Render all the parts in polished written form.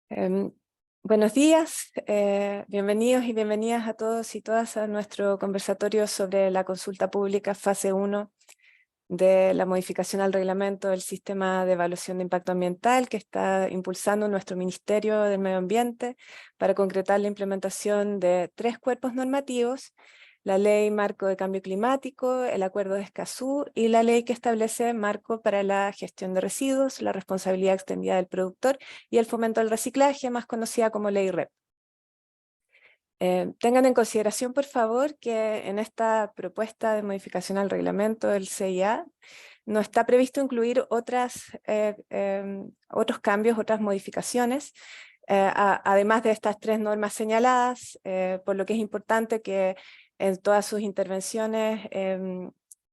Em, Buenos días, bienvenidos y bienvenidas a todos y todas a nuestro conversatorio sobre la consulta pública fase 1 de la modificación al reglamento del sistema de evaluación de impacto ambiental que está impulsando nuestro Ministerio del Medio Ambiente para concretar la implementación de 3 cuerpos normativos: la Ley Marco de Cambio Climático, el Acuerdo de Escazú y la ley que establece marco para la gestión de residuos, la responsabilidad extendida del productor y el fomento del reciclaje, más conocida como Ley REP. Tengan en consideración, por favor, que en esta propuesta de modificación al reglamento del CIA no está previsto incluir otros cambios, otras modificaciones, además de estas 3 normas señaladas, por lo que es importante que en todas sus intervenciones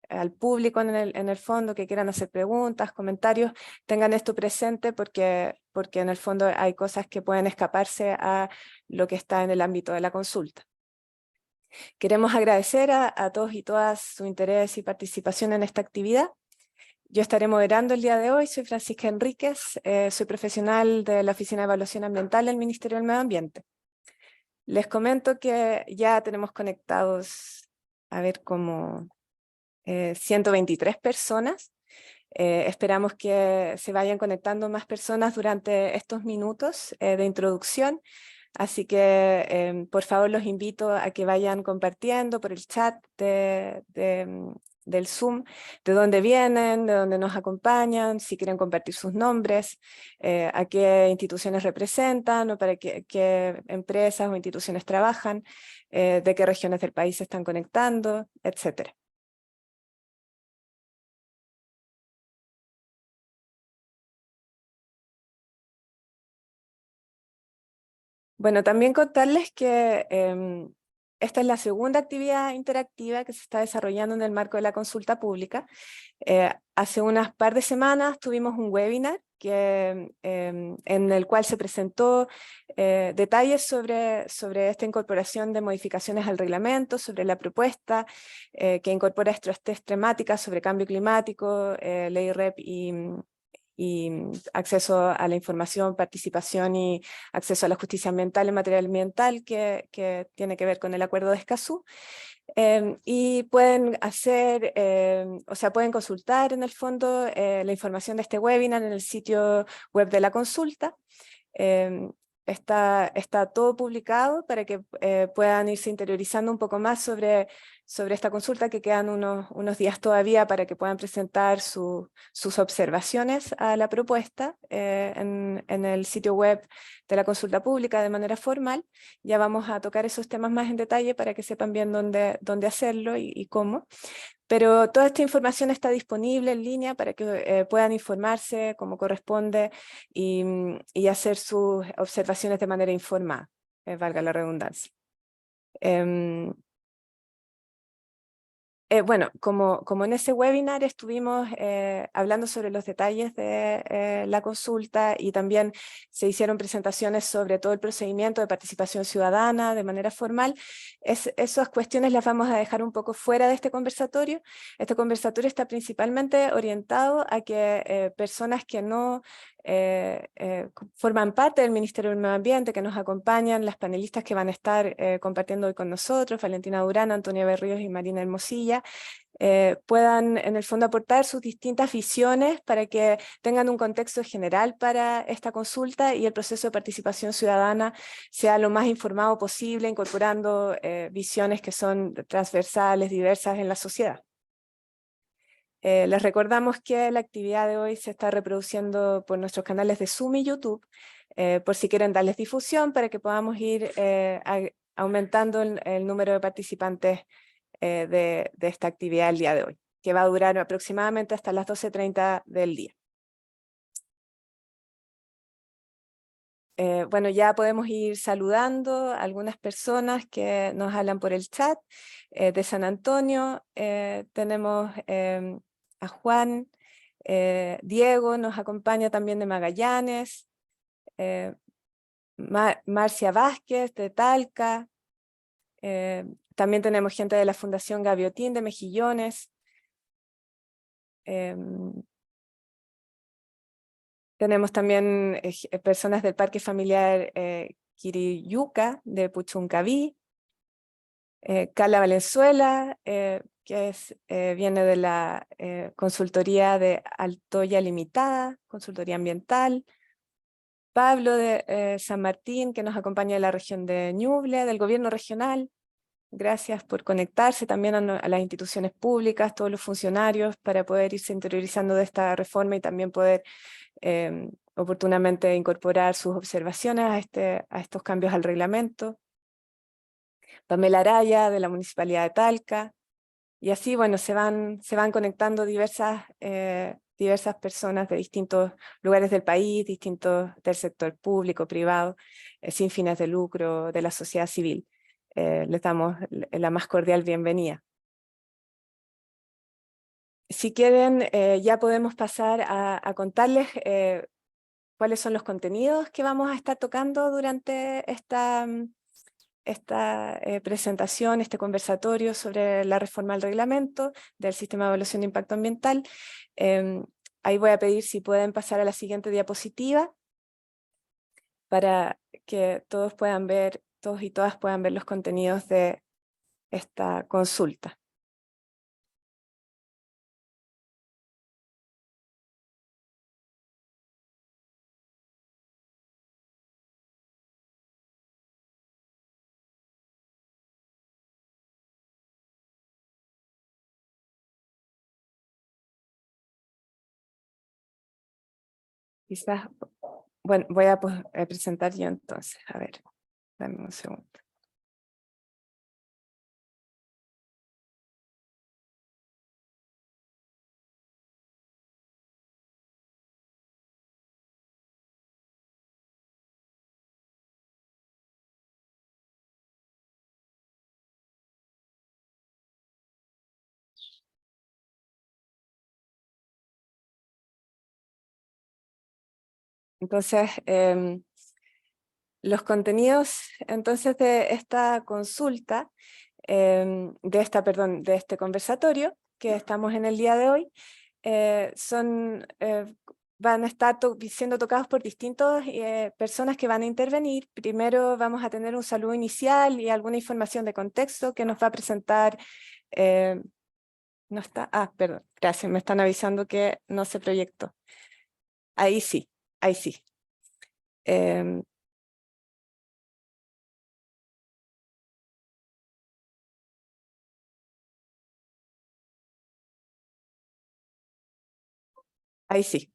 al público en el fondo que quieran hacer preguntas, comentarios, tengan esto presente porque en el fondo hay cosas que pueden escaparse a lo que está en el ámbito de la consulta. Queremos agradecer a todos y todas su interés y participación en esta actividad. Yo estaré moderando el día de hoy. Soy Francisca Enríquez, soy profesional de la Oficina de Evaluación Ambiental del Ministerio del Medio Ambiente. Les comento que ya tenemos conectados, a ver, como 123 personas. Esperamos que se vayan conectando más personas durante estos minutos de introducción. Así que por favor los invito a que vayan compartiendo por el chat del Zoom, de dónde vienen, de dónde nos acompañan, si quieren compartir sus nombres, a qué instituciones representan o para qué empresas o instituciones trabajan, de qué regiones del país se están conectando, etc. Bueno, también contarles que esta es la segunda actividad interactiva que se está desarrollando en el marco de la consulta pública. Hace unas par de semanas tuvimos un webinar en el cual se presentó detalles sobre esta incorporación de modificaciones al reglamento, sobre la propuesta que incorpora estas 3 temáticas sobre cambio climático, ley REP y acceso a la información, participación y acceso a la justicia ambiental en materia ambiental que tiene que ver con el Acuerdo de Escazú. Y pueden hacer, o sea, pueden consultar en el fondo la información de este webinar en el sitio web de la consulta. Está todo publicado para que puedan irse interiorizando un poco más sobre esta consulta, que quedan unos días todavía para que puedan presentar sus observaciones a la propuesta en el sitio web de la consulta pública de manera formal. Ya vamos a tocar esos temas más en detalle para que sepan bien dónde hacerlo y cómo. Pero toda esta información está disponible en línea para que puedan informarse como corresponde y hacer sus observaciones de manera informada, valga la redundancia. Bueno, como en ese webinar estuvimos hablando sobre los detalles de la consulta y también se hicieron presentaciones sobre todo el procedimiento de participación ciudadana de manera formal, esas cuestiones las vamos a dejar un poco fuera de este conversatorio. Este conversatorio está principalmente orientado a que personas que no forman parte del Ministerio del Medio Ambiente, que nos acompañan, las panelistas que van a estar compartiendo hoy con nosotros, Valentina Durán, Antonia Berríos y Marina Hermosilla, puedan en el fondo aportar sus distintas visiones para que tengan un contexto general para esta consulta y el proceso de participación ciudadana sea lo más informado posible, incorporando visiones que son transversales, diversas en la sociedad. Les recordamos que la actividad de hoy se está reproduciendo por nuestros canales de Zoom y YouTube, por si quieren darles difusión para que podamos ir aumentando el número de participantes de esta actividad el día de hoy, que va a durar aproximadamente hasta las 12:30 del día. Bueno, ya podemos ir saludando a algunas personas que nos hablan por el chat. De San Antonio tenemos a Juan, Diego nos acompaña también de Magallanes, eh, Marcia Vázquez de Talca, también tenemos gente de la Fundación Gaviotín de Mejillones, Tenemos también personas del Parque Familiar Quiriyuca de Puchuncaví, Carla Valenzuela, que viene de la consultoría de Altoya Limitada, consultoría ambiental, Pablo de San Martín, que nos acompaña de la región de Ñuble, del gobierno regional. Gracias por conectarse también a las instituciones públicas, todos los funcionarios, para poder irse interiorizando de esta reforma y también poder oportunamente incorporar sus observaciones a estos cambios al reglamento. Pamela Araya, de la Municipalidad de Talca, y así, bueno, se van conectando diversas personas de distintos lugares del país, distintos del sector público, privado, sin fines de lucro, de la sociedad civil. Les damos la más cordial bienvenida. Si quieren, ya podemos pasar a contarles cuáles son los contenidos que vamos a estar tocando durante esta presentación, este conversatorio sobre la reforma al reglamento del Sistema de Evaluación de Impacto Ambiental. Ahí voy a pedir si pueden pasar a la siguiente diapositiva para que todos y todas puedan ver los contenidos de esta consulta. Quizás, bueno, voy a presentar yo entonces. A ver, dame un segundo. Entonces, los contenidos entonces de esta consulta, de este conversatorio que estamos en el día de hoy, van a estar siendo tocados por distintas personas que van a intervenir. Primero vamos a tener un saludo inicial y alguna información de contexto que nos va a presentar. No está, perdón, gracias, me están avisando que no se proyectó. Ahí sí, ahí sí. Ahí sí.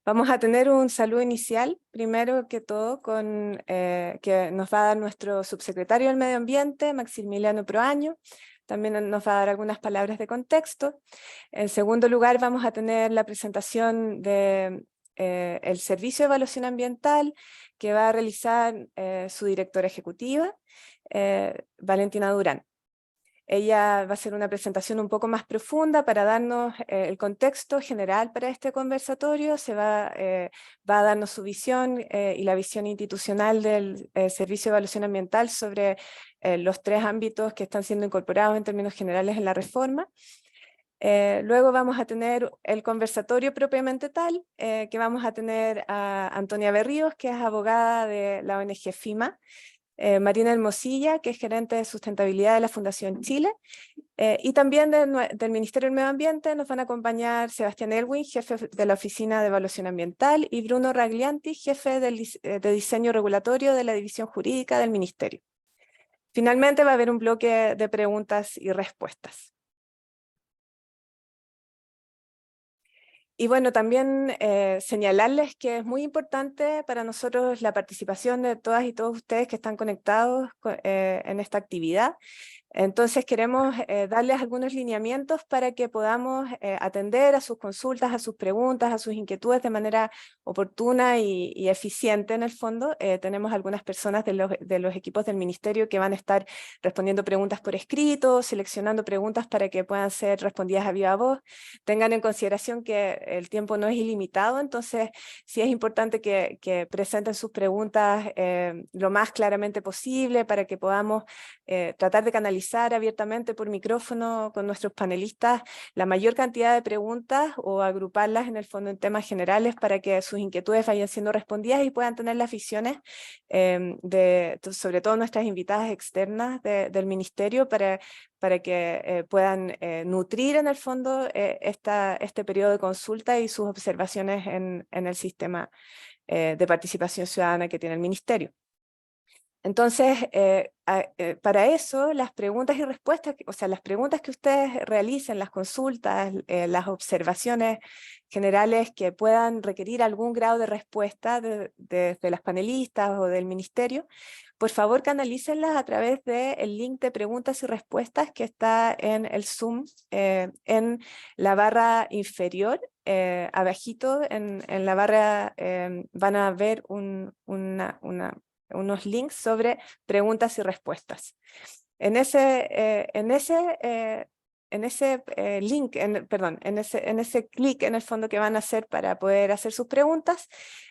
Vamos a tener un saludo inicial, primero que todo, que nos va a dar nuestro subsecretario del Medio Ambiente, Maximiliano Proaño. También nos va a dar algunas palabras de contexto. En segundo lugar, vamos a tener la presentación del Servicio de Evaluación Ambiental, que va a realizar su directora ejecutiva, Valentina Durán. Ella va a hacer una presentación un poco más profunda para darnos el contexto general para este conversatorio, va a darnos su visión y la visión institucional del Servicio de Evaluación Ambiental sobre los 3 ámbitos que están siendo incorporados en términos generales en la reforma. Luego vamos a tener el conversatorio propiamente tal, que vamos a tener a Antonia Berríos, que es abogada de la ONG FIMA, Marina Hermosilla, que es gerente de sustentabilidad de la Fundación Chile, y también del Ministerio del Medio Ambiente nos van a acompañar Sebastián Elwin, jefe de la Oficina de Evaluación Ambiental, y Bruno Raglianti, jefe de Diseño Regulatorio de la División Jurídica del Ministerio. Finalmente va a haber un bloque de preguntas y respuestas. Y bueno, también señalarles que es muy importante para nosotros la participación de todas y todos ustedes que están conectados en esta actividad. Entonces queremos darles algunos lineamientos para que podamos atender a sus consultas, a sus preguntas, a sus inquietudes de manera oportuna y eficiente en el fondo. Tenemos algunas personas de los equipos del Ministerio que van a estar respondiendo preguntas por escrito, seleccionando preguntas para que puedan ser respondidas a viva voz. Tengan en consideración que el tiempo no es ilimitado, entonces sí es importante que presenten sus preguntas lo más claramente posible para que podamos tratar de canalizar abiertamente por micrófono con nuestros panelistas la mayor cantidad de preguntas o agruparlas en el fondo en temas generales para que sus inquietudes vayan siendo respondidas y puedan tener las visiones sobre todo nuestras invitadas externas del Ministerio para que puedan nutrir en el fondo este periodo de consulta y sus observaciones en el sistema de participación ciudadana que tiene el Ministerio. Entonces, para eso, las preguntas y respuestas, o sea, las preguntas que ustedes realicen, las consultas, las observaciones generales que puedan requerir algún grado de respuesta de las panelistas o del Ministerio, por favor canalícenlas a través del link de preguntas y respuestas que está en el Zoom, en la barra inferior, abajito en la barra van a ver unos links sobre preguntas y respuestas. En ese link, en ese clic en el fondo que van a hacer para poder hacer sus preguntas,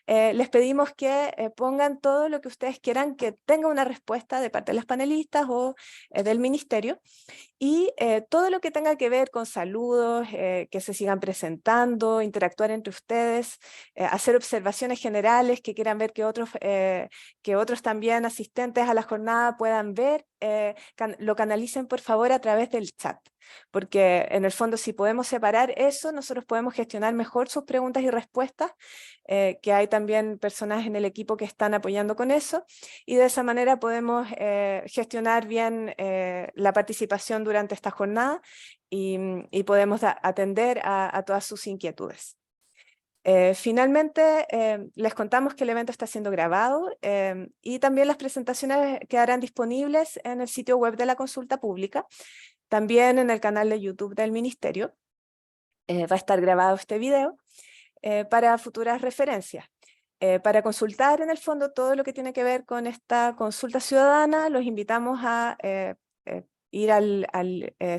les pedimos que pongan todo lo que ustedes quieran que tenga una respuesta de parte de las panelistas o del Ministerio, y todo lo que tenga que ver con saludos, que se sigan presentando, interactuar entre ustedes, hacer observaciones generales que quieran ver que otros también asistentes a la jornada puedan ver, lo canalicen por favor a través del chat, porque en el fondo si podemos separar eso, nosotros podemos gestionar mejor sus preguntas y respuestas, que hay también personas en el equipo que están apoyando con eso, y de esa manera podemos gestionar bien la participación durante esta jornada y podemos atender a todas sus inquietudes. Finalmente, les contamos que el evento está siendo grabado y también las presentaciones quedarán disponibles en el sitio web de la consulta pública, también en el canal de YouTube del Ministerio. Va a estar grabado este video para futuras referencias. Para consultar en el fondo todo lo que tiene que ver con esta consulta ciudadana, los invitamos a ir al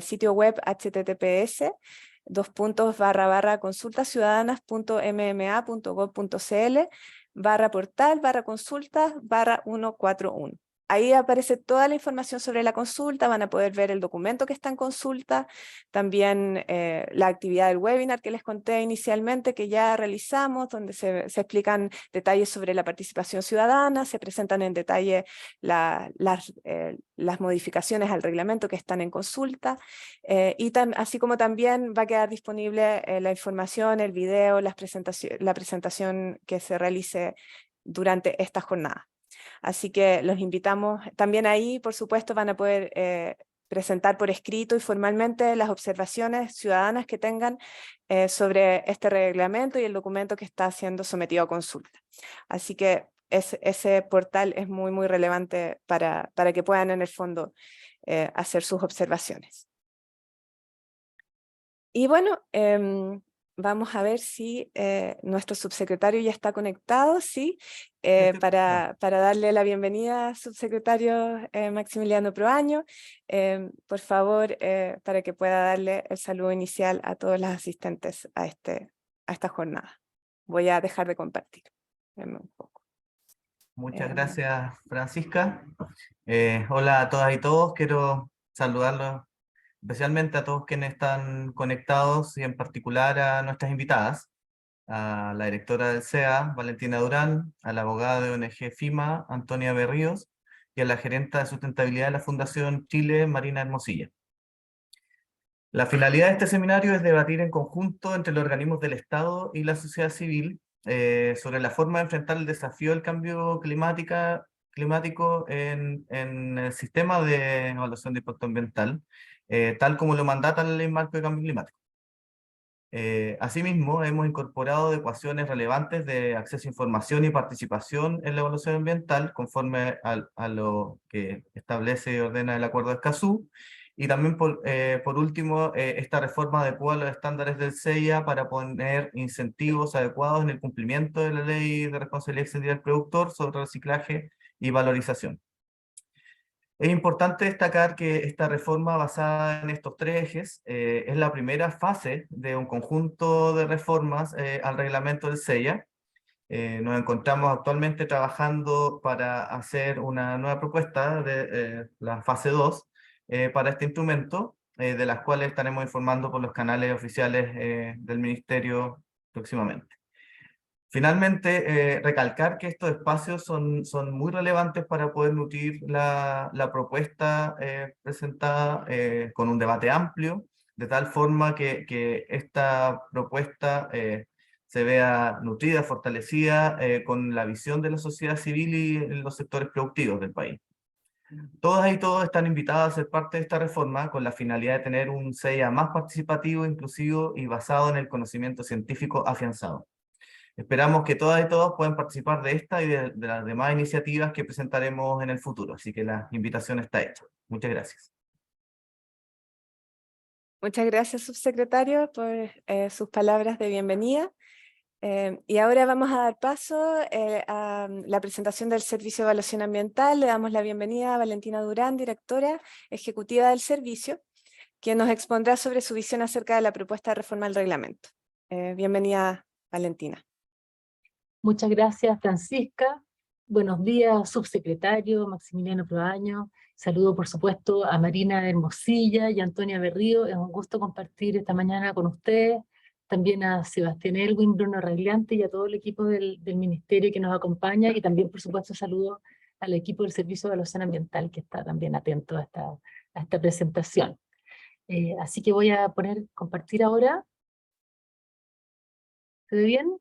sitio web https://consultaciudadanas.mma.gov.cl/portal/consultas/141. Ahí aparece toda la información sobre la consulta, van a poder ver el documento que está en consulta, también la actividad del webinar que les conté inicialmente que ya realizamos, donde se explican detalles sobre la participación ciudadana, se presentan en detalle las modificaciones al reglamento que están en consulta, y así como también va a quedar disponible la información, el video, la presentación que se realice durante esta jornada. Así que los invitamos, también ahí por supuesto van a poder presentar por escrito y formalmente las observaciones ciudadanas que tengan sobre este reglamento y el documento que está siendo sometido a consulta. Así que ese portal es muy, muy relevante para que puedan en el fondo hacer sus observaciones. Y bueno, vamos a ver si nuestro subsecretario ya está conectado, ¿sí? Para darle la bienvenida, subsecretario Maximiliano Proaño, por favor, para que pueda darle el saludo inicial a todos los asistentes a esta jornada. Voy a dejar de compartir. Denme un poco. Muchas gracias, Francisca. Hola a todas y todos. Quiero saludarlos especialmente a todos quienes están conectados y en particular a nuestras invitadas, a la directora del CEA, Valentina Durán, a la abogada de ONG FIMA, Antonia Berríos, y a la gerenta de sustentabilidad de la Fundación Chile, Marina Hermosilla. La finalidad de este seminario es debatir en conjunto entre los organismos del Estado y la sociedad civil sobre la forma de enfrentar el desafío del cambio climático en el sistema de evaluación de impacto ambiental, tal como lo mandata la Ley Marco de Cambio Climático. Asimismo, hemos incorporado ecuaciones relevantes de acceso a información y participación en la evaluación ambiental, conforme a lo que establece y ordena el Acuerdo de Escazú, y también, por último, esta reforma adecua a los estándares del CEIA para poner incentivos adecuados en el cumplimiento de la Ley de Responsabilidad Extendida del Productor sobre reciclaje y valorización. Es importante destacar que esta reforma basada en estos tres ejes es la primera fase de un conjunto de reformas al reglamento del SEIA. Nos encontramos actualmente trabajando para hacer una nueva propuesta de la fase 2 para este instrumento, de las cuales estaremos informando por los canales oficiales del Ministerio próximamente. Finalmente, recalcar que estos espacios son muy relevantes para poder nutrir la propuesta presentada con un debate amplio, de tal forma que esta propuesta se vea nutrida, fortalecida con la visión de la sociedad civil y los sectores productivos del país. Todas y todos están invitados a ser parte de esta reforma con la finalidad de tener un SEIA más participativo, inclusivo y basado en el conocimiento científico afianzado. Esperamos que todas y todos puedan participar de esta y de las demás iniciativas que presentaremos en el futuro, así que la invitación está hecha. Muchas gracias. Muchas gracias, subsecretario, por sus palabras de bienvenida. Y ahora vamos a dar paso a la presentación del Servicio de Evaluación Ambiental. Le damos la bienvenida a Valentina Durán, directora ejecutiva del servicio, quien nos expondrá sobre su visión acerca de la propuesta de reforma al reglamento. Bienvenida, Valentina. Muchas gracias, Francisca. Buenos días, subsecretario Maximiliano Proaño. Saludo, por supuesto, a Marina Hermosilla y Antonia Berrío. Es un gusto compartir esta mañana con ustedes. También a Sebastián Elwin, Bruno Ragliante y a todo el equipo del Ministerio que nos acompaña. Y también, por supuesto, saludo al equipo del Servicio de Evaluación Ambiental que está también atento a esta presentación. Así que voy a compartir ahora. ¿Se ve bien?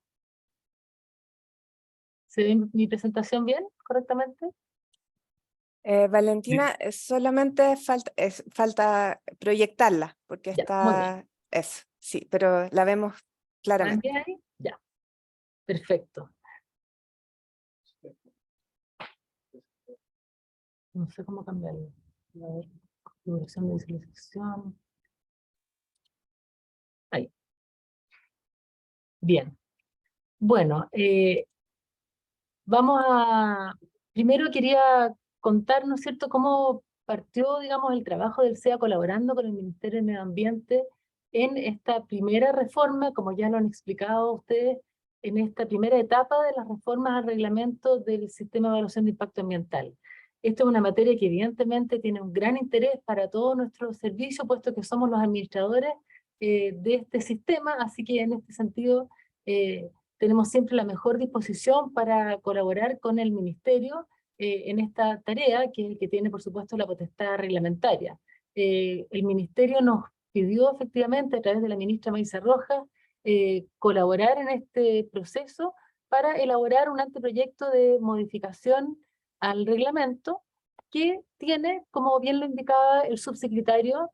¿Se ve mi presentación bien, correctamente? Valentina, solamente falta proyectarla, porque Ya, muy bien. está eso, sí, pero la vemos claramente. ¿También ahí? Ya, perfecto. No sé cómo cambiarlo. A ver, configuración de visualización. Ahí. Bien. Bueno, primero quería contar, ¿no es cierto?, cómo partió, digamos, el trabajo del SEA colaborando con el Ministerio de Medio Ambiente en esta primera reforma, como ya lo han explicado ustedes, en esta primera etapa de las reformas al reglamento del Sistema de Evaluación de Impacto Ambiental. Esto es una materia que evidentemente tiene un gran interés para todo nuestro servicio, puesto que somos los administradores de este sistema, así que en este sentido tenemos siempre la mejor disposición para colaborar con el Ministerio en esta tarea, que es el que tiene, por supuesto, la potestad reglamentaria. El Ministerio nos pidió efectivamente, a través de la ministra Maysa Rojas, colaborar en este proceso para elaborar un anteproyecto de modificación al reglamento que tiene, como bien lo indicaba el subsecretario,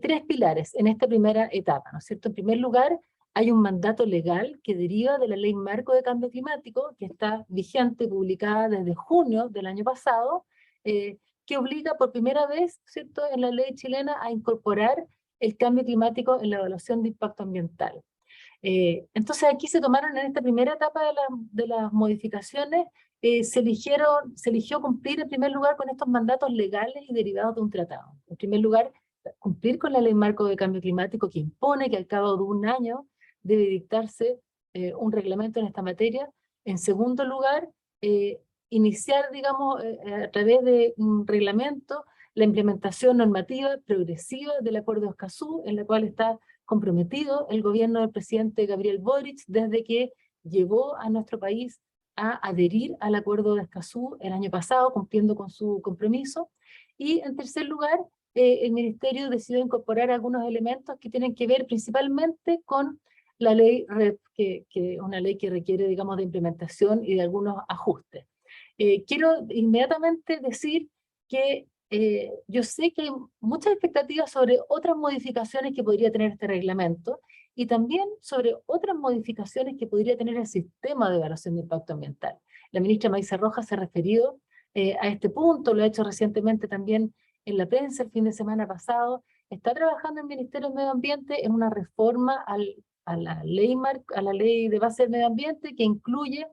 tres pilares en esta primera etapa, ¿no es cierto? En primer lugar, hay un mandato legal que deriva de la Ley Marco de Cambio Climático, que está vigente, publicada desde junio del año pasado, que obliga por primera vez, ¿cierto?, en la ley chilena a incorporar el cambio climático en la evaluación de impacto ambiental. Entonces aquí se tomaron en esta primera etapa de las modificaciones, se eligió cumplir en primer lugar con estos mandatos legales y derivados de un tratado. En primer lugar, cumplir con la Ley Marco de Cambio Climático, que impone que al cabo de un año debe dictarse un reglamento en esta materia. En segundo lugar, iniciar, digamos, a través de un reglamento, la implementación normativa progresiva del Acuerdo de Escazú, en la cual está comprometido el gobierno del presidente Gabriel Boric desde que llevó a nuestro país a adherir al Acuerdo de Escazú el año pasado, cumpliendo con su compromiso. Y en tercer lugar, el Ministerio decidió incorporar algunos elementos que tienen que ver principalmente con la ley REP, que es una ley que requiere, digamos, de implementación y de algunos ajustes. Quiero inmediatamente decir que yo sé que hay muchas expectativas sobre otras modificaciones que podría tener este reglamento y también sobre otras modificaciones que podría tener el sistema de evaluación de impacto ambiental. La ministra Maysa Rojas se ha referido a este punto, lo ha hecho recientemente también en la prensa el fin de semana pasado. Está trabajando el Ministerio de Medio Ambiente en una reforma a la ley de base del medio ambiente que incluye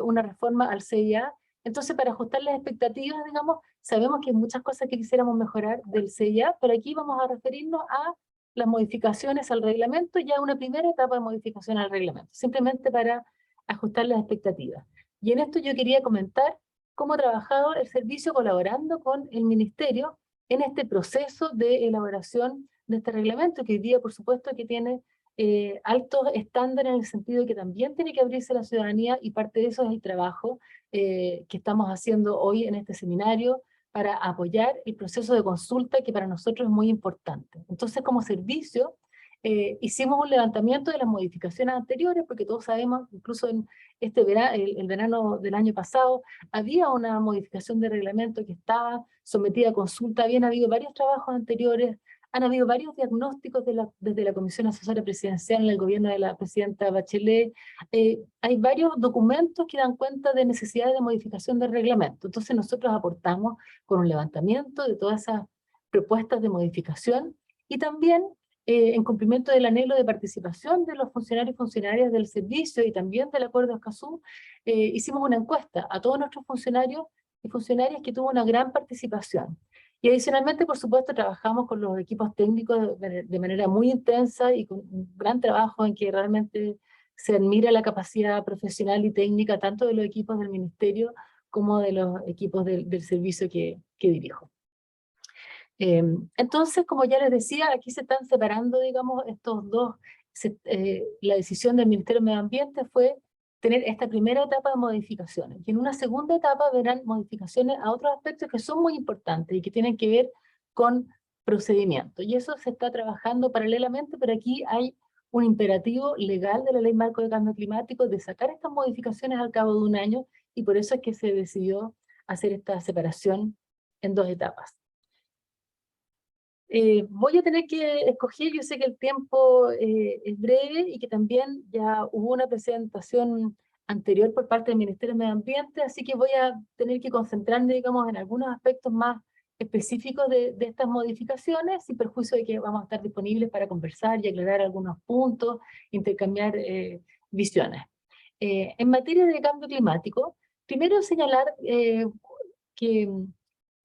una reforma al CIA. Entonces, para ajustar las expectativas, digamos, Sabemos que hay muchas cosas que quisiéramos mejorar del CIA, pero aquí vamos a referirnos a las modificaciones al reglamento, ya una primera etapa de modificación al reglamento, simplemente para ajustar las expectativas. Y en esto yo quería comentar cómo ha trabajado el servicio colaborando con el Ministerio en este proceso de elaboración de este reglamento, que hoy día, por supuesto, que tiene altos estándares en el sentido de que también tiene que abrirse a la ciudadanía, y parte de eso es el trabajo que estamos haciendo hoy en este seminario para apoyar el proceso de consulta, que para nosotros es muy importante. Entonces, como servicio, hicimos un levantamiento de las modificaciones anteriores, porque todos sabemos, incluso en este verano, el verano del año pasado, había una modificación de reglamento que estaba sometida a consulta, habían habido varios trabajos anteriores, han habido varios diagnósticos desde la Comisión Asesora Presidencial en el gobierno de la presidenta Bachelet, hay varios documentos que dan cuenta de necesidades de modificación del reglamento. Entonces nosotros aportamos con un levantamiento de todas esas propuestas de modificación, y también en cumplimiento del anhelo de participación de los funcionarios y funcionarias del servicio y también del Acuerdo de Escazú, hicimos una encuesta a todos nuestros funcionarios y funcionarias que tuvo una gran participación. Y adicionalmente, por supuesto, trabajamos con los equipos técnicos de manera muy intensa y con un gran trabajo en que realmente se admira la capacidad profesional y técnica tanto de los equipos del Ministerio como de los equipos del servicio que dirijo. Entonces, como ya les decía, aquí se están separando, digamos, estos dos. La decisión del Ministerio de Medio Ambiente fue tener esta primera etapa de modificaciones, y en una segunda etapa verán modificaciones a otros aspectos que son muy importantes y que tienen que ver con procedimiento, y eso se está trabajando paralelamente, pero aquí hay un imperativo legal de la Ley Marco de Cambio Climático de sacar estas modificaciones al cabo de un año, y por eso es que se decidió hacer esta separación en dos etapas. Voy a tener que escoger, yo sé que el tiempo es breve y que también ya hubo una presentación anterior por parte del Ministerio de Medio Ambiente, así que voy a tener que concentrarme, digamos, en algunos aspectos más específicos de estas modificaciones, sin perjuicio de que vamos a estar disponibles para conversar y aclarar algunos puntos, intercambiar visiones. En materia de cambio climático, primero señalar que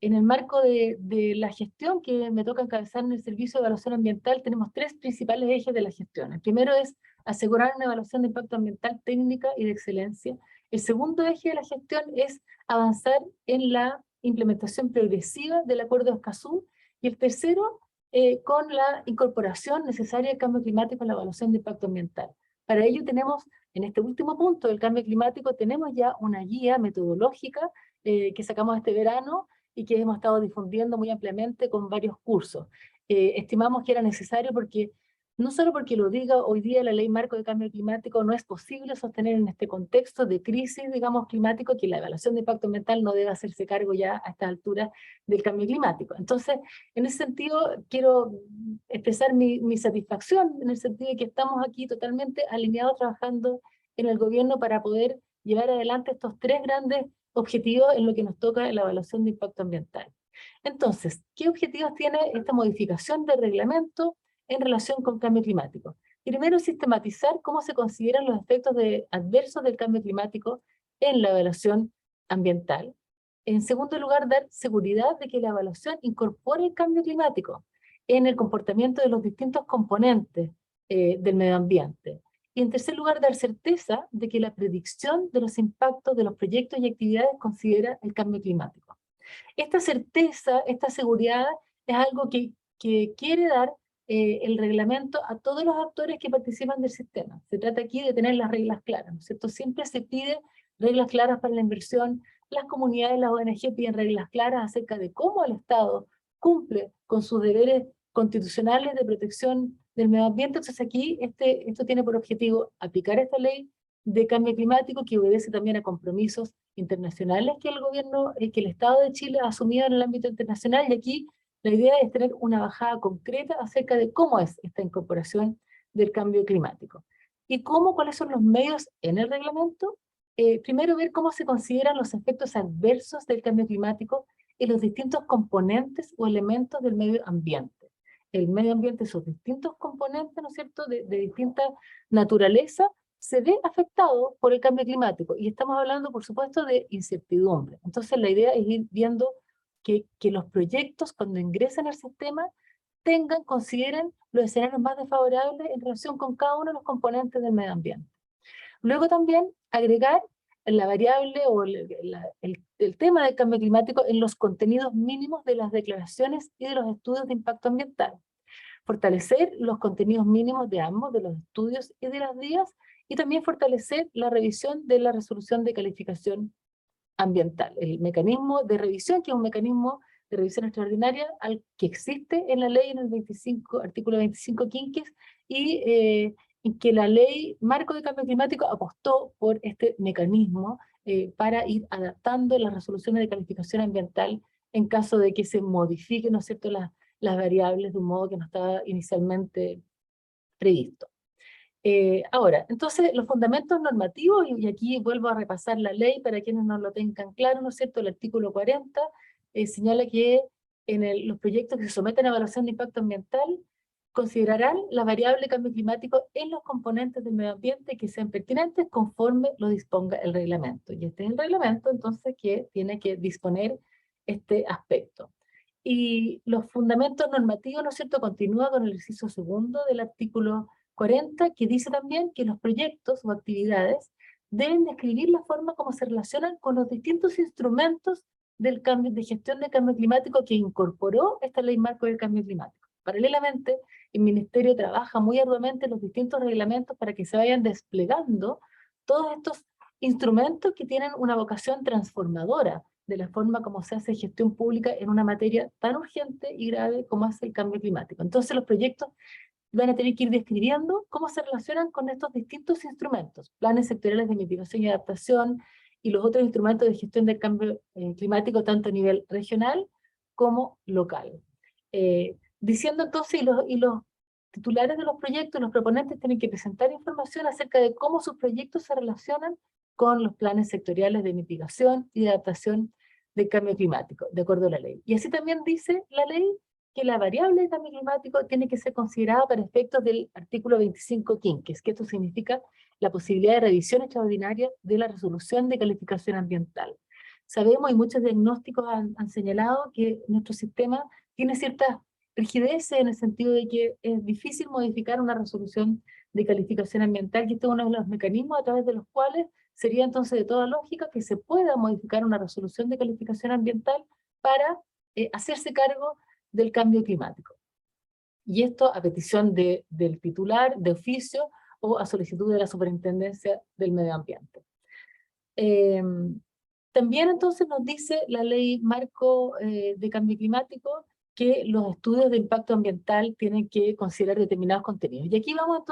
en el marco de la gestión que me toca encabezar en el Servicio de Evaluación Ambiental, tenemos tres principales ejes de la gestión. El primero es asegurar una evaluación de impacto ambiental técnica y de excelencia. El segundo eje de la gestión es avanzar en la implementación progresiva del Acuerdo de Escazú. Y el tercero, con la incorporación necesaria del cambio climático en la evaluación de impacto ambiental. Para ello tenemos, en este último punto del cambio climático, tenemos ya una guía metodológica que sacamos este verano, y que hemos estado difundiendo muy ampliamente con varios cursos. Estimamos que era necesario porque, no solo porque lo diga hoy día la Ley Marco de Cambio Climático, no es posible sostener en este contexto de crisis, digamos, climático, que la evaluación de impacto ambiental no debe hacerse cargo ya a esta altura del cambio climático. Entonces, en ese sentido, quiero expresar mi satisfacción, en el sentido de que estamos aquí totalmente alineados trabajando en el gobierno para poder llevar adelante estos tres grandes objetivos en lo que nos toca en la evaluación de impacto ambiental. Entonces, ¿qué objetivos tiene esta modificación del reglamento en relación con cambio climático? Primero, sistematizar cómo se consideran los efectos adversos del cambio climático en la evaluación ambiental. En segundo lugar, dar seguridad de que la evaluación incorpore el cambio climático en el comportamiento de los distintos componentes del medio ambiente. Y en tercer lugar, dar certeza de que la predicción de los impactos de los proyectos y actividades considera el cambio climático. Esta certeza, esta seguridad, es algo que quiere dar el reglamento a todos los actores que participan del sistema. Se trata aquí de tener las reglas claras, ¿no es cierto? Siempre se pide reglas claras para la inversión, las comunidades, las ONG piden reglas claras acerca de cómo el Estado cumple con sus deberes constitucionales de protección del medio ambiente. Entonces aquí esto tiene por objetivo aplicar esta ley de cambio climático que obedece también a compromisos internacionales que el gobierno, que el Estado de Chile ha asumido en el ámbito internacional, y aquí la idea es tener una bajada concreta acerca de cómo es esta incorporación del cambio climático. ¿Y cuáles son los medios en el reglamento? Primero, ver cómo se consideran los efectos adversos del cambio climático en los distintos componentes o elementos del medio ambiente. El medio ambiente, sus distintos componentes, ¿no es cierto?, de distinta naturaleza, se ve afectado por el cambio climático. Y estamos hablando, por supuesto, de incertidumbre. Entonces la idea es ir viendo que los proyectos cuando ingresan al sistema consideren los escenarios más desfavorables en relación con cada uno de los componentes del medio ambiente. Luego también agregar la variable o el tema del cambio climático en los contenidos mínimos de las declaraciones y de los estudios de impacto ambiental. Fortalecer los contenidos mínimos de ambos, de los estudios y de las guías, y también fortalecer la revisión de la resolución de calificación ambiental, el mecanismo de revisión, que es un mecanismo de revisión extraordinaria que existe en la ley en el artículo 25 quinquis, y en que la ley marco de cambio climático apostó por este mecanismo para ir adaptando las resoluciones de calificación ambiental en caso de que se modifiquen, ¿no es cierto?, las variables de un modo que no estaba inicialmente previsto. Ahora, entonces, los fundamentos normativos, y aquí vuelvo a repasar la ley para quienes no lo tengan claro, ¿no es cierto? El artículo 40 señala que los proyectos que se someten a evaluación de impacto ambiental considerarán la variable cambio climático en los componentes del medio ambiente que sean pertinentes conforme lo disponga el reglamento. Y este es el reglamento, entonces, que tiene que disponer este aspecto. Y los fundamentos normativos, ¿no es cierto?, continúa con el inciso segundo del artículo 40, que dice también que los proyectos o actividades deben describir la forma como se relacionan con los distintos instrumentos de gestión del cambio climático que incorporó esta ley marco del cambio climático. Paralelamente, el Ministerio trabaja muy arduamente en los distintos reglamentos para que se vayan desplegando todos estos instrumentos que tienen una vocación transformadora de la forma como se hace gestión pública en una materia tan urgente y grave como es el cambio climático. Entonces los proyectos van a tener que ir describiendo cómo se relacionan con estos distintos instrumentos, planes sectoriales de mitigación y adaptación, y los otros instrumentos de gestión del cambio climático, tanto a nivel regional como local. Diciendo entonces, y los titulares de los proyectos, los proponentes tienen que presentar información acerca de cómo sus proyectos se relacionan con los planes sectoriales de mitigación y de adaptación del cambio climático, de acuerdo a la ley. Y así también dice la ley que la variable de cambio climático tiene que ser considerada para efectos del artículo 25 quinquis, que esto significa la posibilidad de revisión extraordinaria de la resolución de calificación ambiental. Sabemos, y muchos diagnósticos han señalado, que nuestro sistema tiene ciertas rigideces en el sentido de que es difícil modificar una resolución de calificación ambiental, y este es uno de los mecanismos a través de los cuales sería entonces de toda lógica que se pueda modificar una resolución de calificación ambiental para hacerse cargo del cambio climático. Y esto a petición del titular, de oficio, o a solicitud de la Superintendencia del Medio Ambiente. También entonces nos dice la ley marco de cambio climático que los estudios de impacto ambiental tienen que considerar determinados contenidos. Y aquí vamos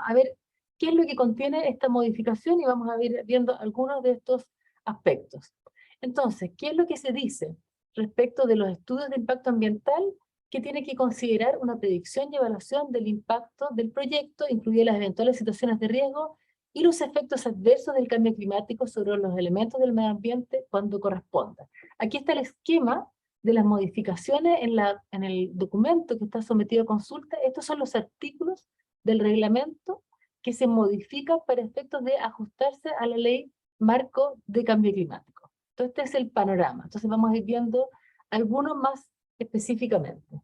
a ver qué es lo que contiene esta modificación, y vamos a ir viendo algunos de estos aspectos. Entonces, ¿qué es lo que se dice respecto de los estudios de impacto ambiental? Que tiene que considerar una predicción y evaluación del impacto del proyecto, incluidas las eventuales situaciones de riesgo y los efectos adversos del cambio climático sobre los elementos del medio ambiente cuando corresponda. Aquí está el esquema de las modificaciones en el documento que está sometido a consulta. Estos son los artículos del reglamento que se modifican para efectos de ajustarse a la ley marco de cambio climático. Entonces este es el panorama. Entonces vamos a ir viendo algunos más específicamente.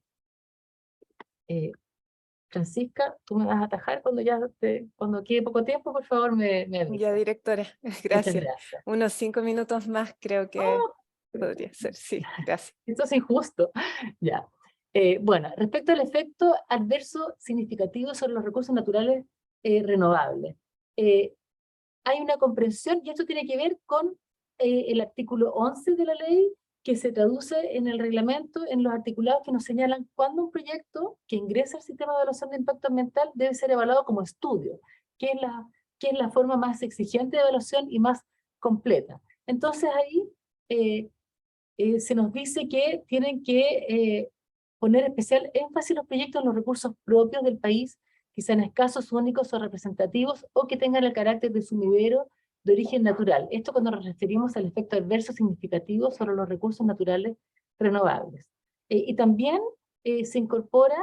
Francisca, tú me vas a atajar cuando quede poco tiempo, por favor me avisas. Ya, directora, Muchas gracias. gracias. Unos 5 minutos más creo que podría ser, sí, gracias. Esto es injusto. Ya. Bueno, respecto al efecto adverso significativo sobre los recursos naturales renovables. Hay una comprensión, y esto tiene que ver con el artículo 11 de la ley, que se traduce en el reglamento, en los articulados que nos señalan cuándo un proyecto que ingresa al sistema de evaluación de impacto ambiental debe ser evaluado como estudio, que es la forma más exigente de evaluación y más completa. Entonces ahí se nos dice que tienen que poner especial énfasis los proyectos en los recursos propios del país, que sean escasos, únicos o representativos, o que tengan el carácter de sumidero de origen natural. Esto cuando nos referimos al efecto adverso significativo sobre los recursos naturales renovables. Y también se incorpora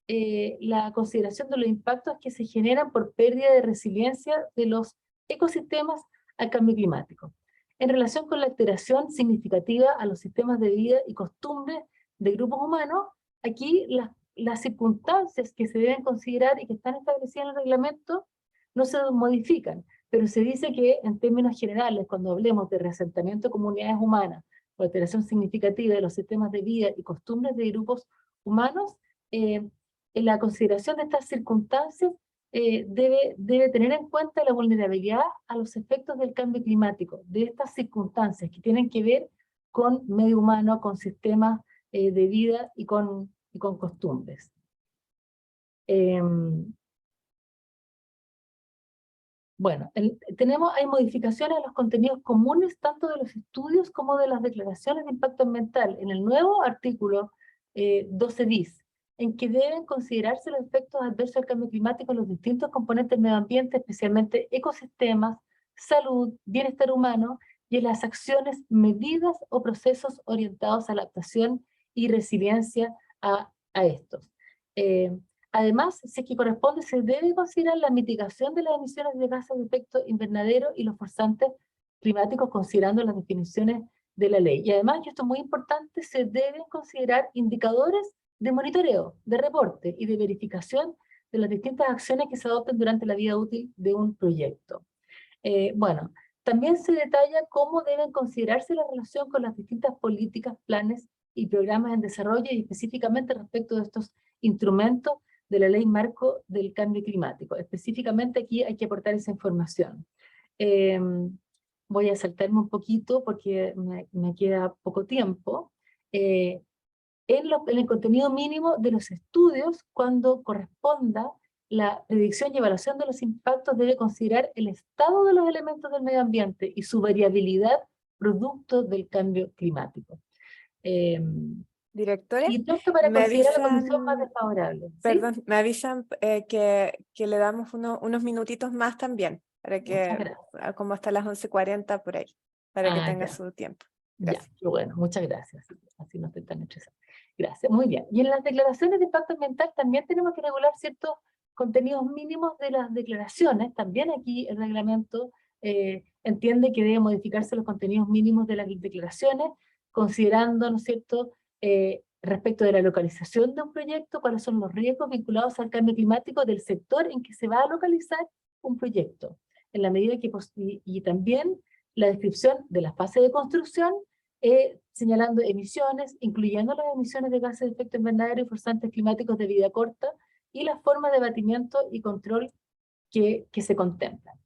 la consideración de los impactos que se generan por pérdida de resiliencia de los ecosistemas al cambio climático. en relación con la alteración significativa a los sistemas de vida y costumbres de grupos humanos. Aquí las circunstancias que se deben considerar y que están establecidas en el reglamento no se modifican, pero se dice que en términos generales, cuando hablemos de reasentamiento de comunidades humanas o alteración significativa de los sistemas de vida y costumbres de grupos humanos, en la consideración de estas circunstancias debe tener en cuenta la vulnerabilidad a los efectos del cambio climático, de estas circunstancias que tienen que ver con medio humano, con sistemas de vida y con costumbres. Bueno, hay modificaciones a los contenidos comunes tanto de los estudios como de las declaraciones de impacto ambiental en el nuevo artículo 12 bis, en que deben considerarse los efectos adversos del cambio climático en los distintos componentes del medio ambiente, especialmente ecosistemas, salud, bienestar humano, y en las acciones, medidas o procesos orientados a la adaptación y resiliencia a estos. Además, si es que corresponde, se debe considerar la mitigación de las emisiones de gases de efecto invernadero y los forzantes climáticos, considerando las definiciones de la ley. Y además, y esto es muy importante, se deben considerar indicadores de monitoreo, de reporte y de verificación de las distintas acciones que se adopten durante la vida útil de un proyecto. Bueno, también se detalla cómo deben considerarse la relación con las distintas políticas, planes y programas en desarrollo, y específicamente respecto de estos instrumentos de la Ley Marco del Cambio Climático. Específicamente aquí hay que aportar esa información. Voy a saltarme un poquito porque me queda poco tiempo. En el contenido mínimo de los estudios, cuando corresponda la predicción y evaluación de los impactos, debe considerar el estado de los elementos del medio ambiente y su variabilidad producto del cambio climático. Directores, Y todo esto para me considerar la condición más avisan, desfavorable. ¿Sí? perdón, me avisan que le damos unos minutitos más también, para Muchas que, gracias. como hasta las 11:40 por ahí, para que tenga Ya. su tiempo. Ya, Gracias. qué bueno, muchas gracias. Así no estoy tan estresada. Gracias, muy bien. Y en las declaraciones de impacto ambiental también tenemos que regular ciertos contenidos mínimos de las declaraciones. También aquí el reglamento entiende que deben modificarse los contenidos mínimos de las declaraciones, considerando, ¿no es cierto?, respecto de la localización de un proyecto, cuáles son los riesgos vinculados al cambio climático del sector en que se va a localizar un proyecto. En la medida que, y también la descripción de la fase de construcción, señalando emisiones, incluyendo las emisiones de gases de efecto invernadero y forzantes climáticos de vida corta, y las formas de abatimiento y control que se contemplan.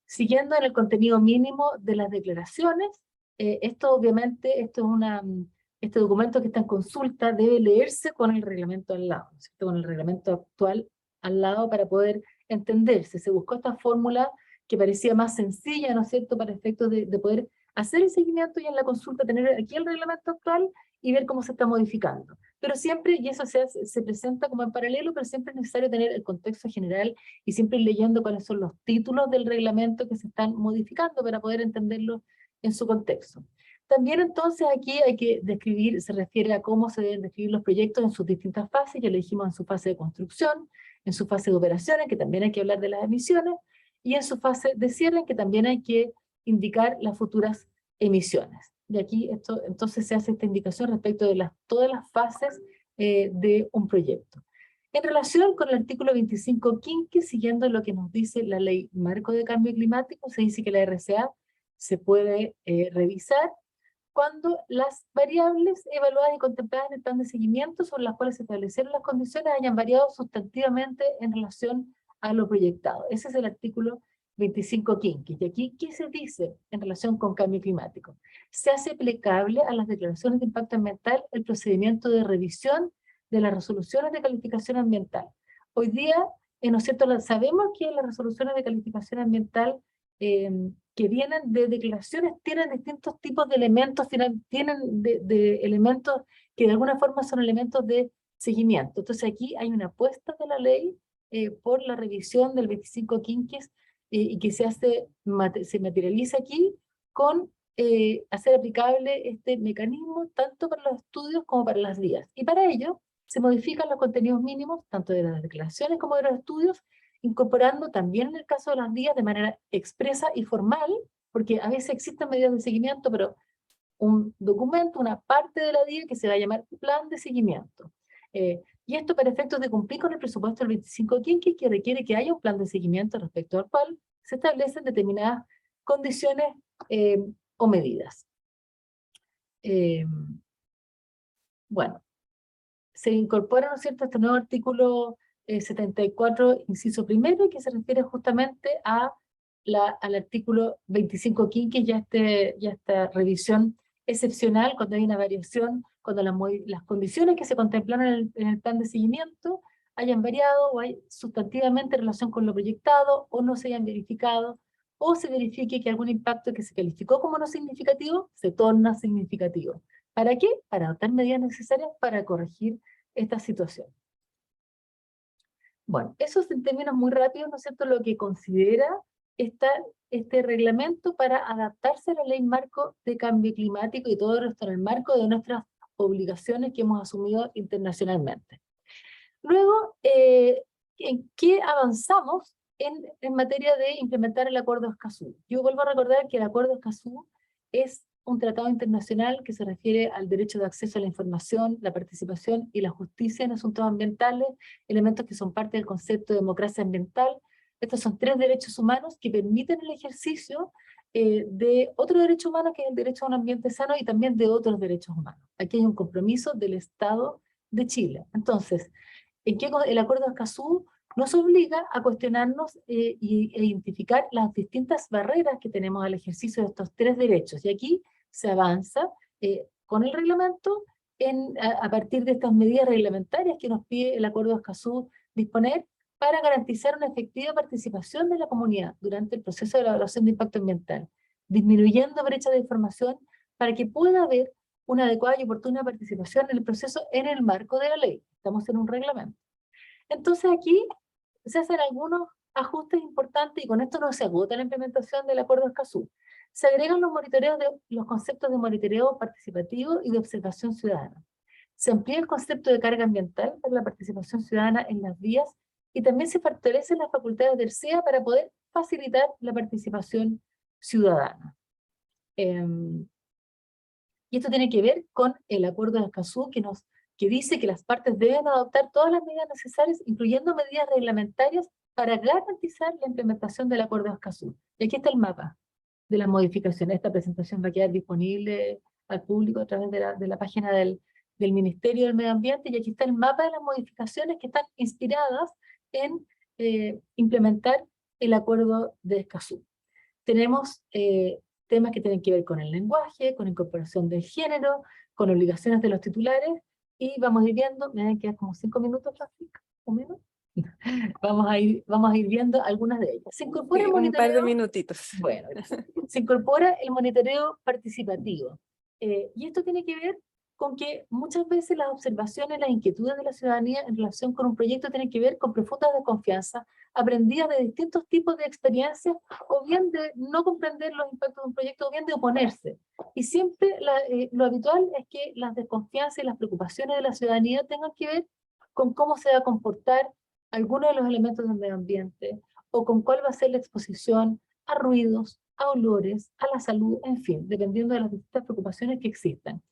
Siguiendo en el contenido mínimo de las declaraciones, esto obviamente, este documento que está en consulta debe leerse con el reglamento al lado, ¿cierto? Con el reglamento actual al lado para poder entenderse. Se buscó esta fórmula que parecía más sencilla, ¿no es cierto?, para efectos de poder hacer el seguimiento y en la consulta tener aquí el reglamento actual y ver cómo se está modificando. Pero siempre, y eso se presenta como en paralelo, pero siempre es necesario tener el contexto general y siempre leyendo cuáles son los títulos del reglamento que se están modificando para poder entenderlo en su contexto. También entonces aquí hay que describir, se refiere a cómo se deben describir los proyectos en sus distintas fases, ya lo dijimos, en su fase de construcción, en su fase de operaciones, que también hay que hablar de las emisiones, y en su fase de cierre, que también hay que indicar las futuras emisiones. Y aquí entonces se hace esta indicación respecto de todas las fases de un proyecto. En relación con el artículo 25 quinque, siguiendo lo que nos dice la Ley Marco de Cambio Climático, se dice que la RCA se puede revisar cuando las variables evaluadas y contempladas en el plan de seguimiento sobre las cuales se establecieron las condiciones hayan variado sustantivamente en relación a lo proyectado. Ese es el artículo 25 quinque. Y aquí, ¿qué se dice en relación con cambio climático? Se hace aplicable a las declaraciones de impacto ambiental el procedimiento de revisión de las resoluciones de calificación ambiental. Hoy día, ¿no es cierto?, sabemos que las resoluciones de calificación ambiental que vienen de declaraciones tienen distintos tipos de elementos, tienen de elementos que de alguna forma son elementos de seguimiento. Entonces aquí hay una apuesta de la ley por la revisión del 25 quinques y que se materializa aquí con hacer aplicable este mecanismo tanto para los estudios como para las vías. Y para ello se modifican los contenidos mínimos tanto de las declaraciones como de los estudios, incorporando también en el caso de las vías de manera expresa y formal porque a veces existen medidas de seguimiento, pero un documento, una parte de la DIE que se va a llamar plan de seguimiento. Y esto para efectos de cumplir con el presupuesto del 25 quinquenio, que requiere que haya un plan de seguimiento respecto al cual se establecen determinadas condiciones o medidas. Bueno, se incorpora, ¿no es cierto?, este nuevo artículo 74, inciso primero, que se refiere justamente al artículo 25 quinquenio, ya esta revisión excepcional, cuando hay una variación, cuando las condiciones que se contemplaron en el plan de seguimiento hayan variado o hay sustantivamente en relación con lo proyectado, o no se hayan verificado, o se verifique que algún impacto que se calificó como no significativo se torna significativo. ¿Para qué? Para adoptar medidas necesarias para corregir esta situación. Bueno, eso es en términos muy rápidos, ¿no es cierto?, lo que considera este reglamento para adaptarse a la ley marco de cambio climático y todo esto en el marco de nuestras obligaciones que hemos asumido internacionalmente. Luego, ¿en qué avanzamos en materia de implementar el Acuerdo de Escazú? Yo vuelvo a recordar que el Acuerdo de Escazú es un tratado internacional que se refiere al derecho de acceso a la información, la participación y la justicia en asuntos ambientales, elementos que son parte del concepto de democracia ambiental. Estos son 3 derechos humanos que permiten el ejercicio de otro derecho humano, que es el derecho a un ambiente sano, y también de otros derechos humanos. Aquí hay un compromiso del Estado de Chile. Entonces, ¿en qué el Acuerdo de Escazú nos obliga a cuestionarnos e identificar las distintas barreras que tenemos al ejercicio de estos 3 derechos? Y aquí se avanza con el reglamento a partir de estas medidas reglamentarias que nos pide el Acuerdo de Escazú disponer para garantizar una efectiva participación de la comunidad durante el proceso de evaluación de impacto ambiental, disminuyendo brechas de información para que pueda haber una adecuada y oportuna participación en el proceso en el marco de la ley. Estamos en un reglamento. Entonces aquí se hacen algunos ajustes importantes y con esto no se agota la implementación del Acuerdo de Escazú. Se agregan los conceptos de monitoreo participativo y de observación ciudadana. Se amplía el concepto de carga ambiental para la participación ciudadana en las vías y también se fortalecen las facultades del CEA para poder facilitar la participación ciudadana. Y esto tiene que ver con el Acuerdo de Escazú que dice que las partes deben adoptar todas las medidas necesarias, incluyendo medidas reglamentarias, para garantizar la implementación del Acuerdo de Escazú. Y aquí está el mapa de las modificaciones. Esta presentación va a quedar disponible al público a través de la página del Ministerio del Medio Ambiente, y aquí está el mapa de las modificaciones que están inspiradas en implementar el Acuerdo de Escazú. Tenemos temas que tienen que ver con el lenguaje, con incorporación del género, con obligaciones de los titulares, y vamos a ir viendo, me van a quedar como 5 minutos, Francisca, ¿un minuto? Vamos a ir viendo algunas de ellas. Se incorpora el monitoreo, un par de minutitos. Bueno, se incorpora el monitoreo participativo. Y esto tiene que ver con que muchas veces las observaciones, las inquietudes de la ciudadanía en relación con un proyecto tienen que ver con profundas desconfianzas, aprendidas de distintos tipos de experiencias, o bien de no comprender los impactos de un proyecto, o bien de oponerse. Y siempre lo habitual es que las desconfianzas y las preocupaciones de la ciudadanía tengan que ver con cómo se va a comportar alguno de los elementos del medio ambiente, o con cuál va a ser la exposición a ruidos, a olores, a la salud, en fin, dependiendo de las distintas preocupaciones que existan.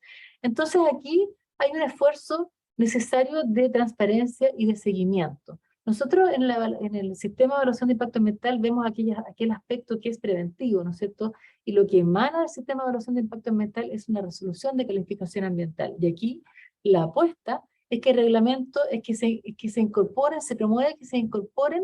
Entonces aquí hay un esfuerzo necesario de transparencia y de seguimiento. Nosotros en el sistema de evaluación de impacto ambiental vemos aquel aspecto que es preventivo, ¿no es cierto? Y lo que emana del sistema de evaluación de impacto ambiental es una resolución de calificación ambiental. Y aquí la apuesta es que el reglamento es que se incorporen, se promueve que se incorporen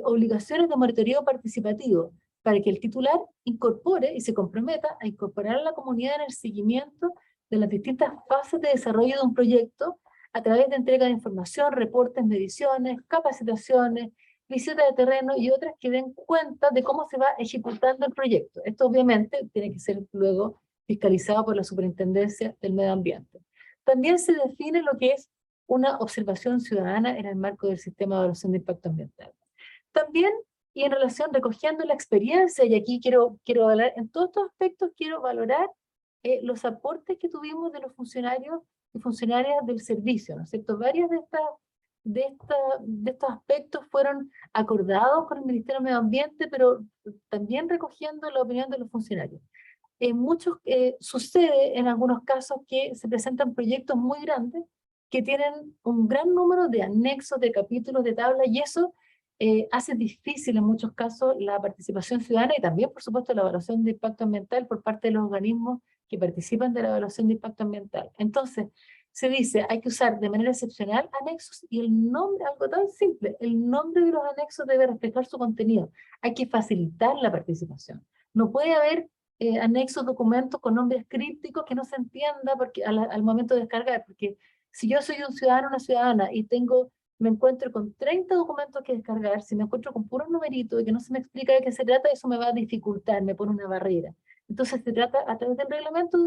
obligaciones de monitoreo participativo, para que el titular incorpore y se comprometa a incorporar a la comunidad en el seguimiento de las distintas fases de desarrollo de un proyecto a través de entrega de información, reportes, mediciones, capacitaciones, visitas de terreno y otras que den cuenta de cómo se va ejecutando el proyecto. Esto obviamente tiene que ser luego fiscalizado por la Superintendencia del Medio Ambiente. También se define lo que es una observación ciudadana en el marco del sistema de evaluación de impacto ambiental. También, y en relación, recogiendo la experiencia, y aquí quiero hablar, en todos estos aspectos quiero valorar los aportes que tuvimos de los funcionarios y funcionarias del servicio, ¿no es cierto? Varias de de estos aspectos fueron acordados con el Ministerio de Medio Ambiente, pero también recogiendo la opinión de los funcionarios. Sucede en algunos casos que se presentan proyectos muy grandes que tienen un gran número de anexos, de capítulos, de tablas, y eso hace difícil en muchos casos la participación ciudadana y también, por supuesto, la evaluación de impacto ambiental por parte de los organismos que participan de la evaluación de impacto ambiental. Entonces, se dice, hay que usar de manera excepcional anexos, y el nombre, algo tan simple, el nombre de los anexos debe reflejar su contenido. Hay que facilitar la participación. No puede haber anexos, documentos con nombres crípticos que no se entienda porque, al momento de descargar, porque si yo soy un ciudadano, una ciudadana, y me encuentro con 30 documentos que descargar, si me encuentro con puros numeritos y que no se me explica de qué se trata, eso me va a dificultar, me pone una barrera. Entonces se trata a través del reglamento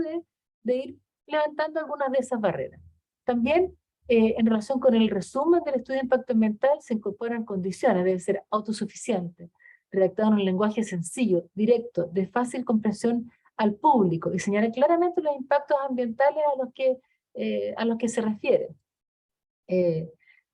de ir levantando algunas de esas barreras. También, en relación con el resumen del estudio de impacto ambiental, se incorporan condiciones, debe ser autosuficiente, redactado en un lenguaje sencillo, directo, de fácil comprensión al público, y señala claramente los impactos ambientales a los que se refiere.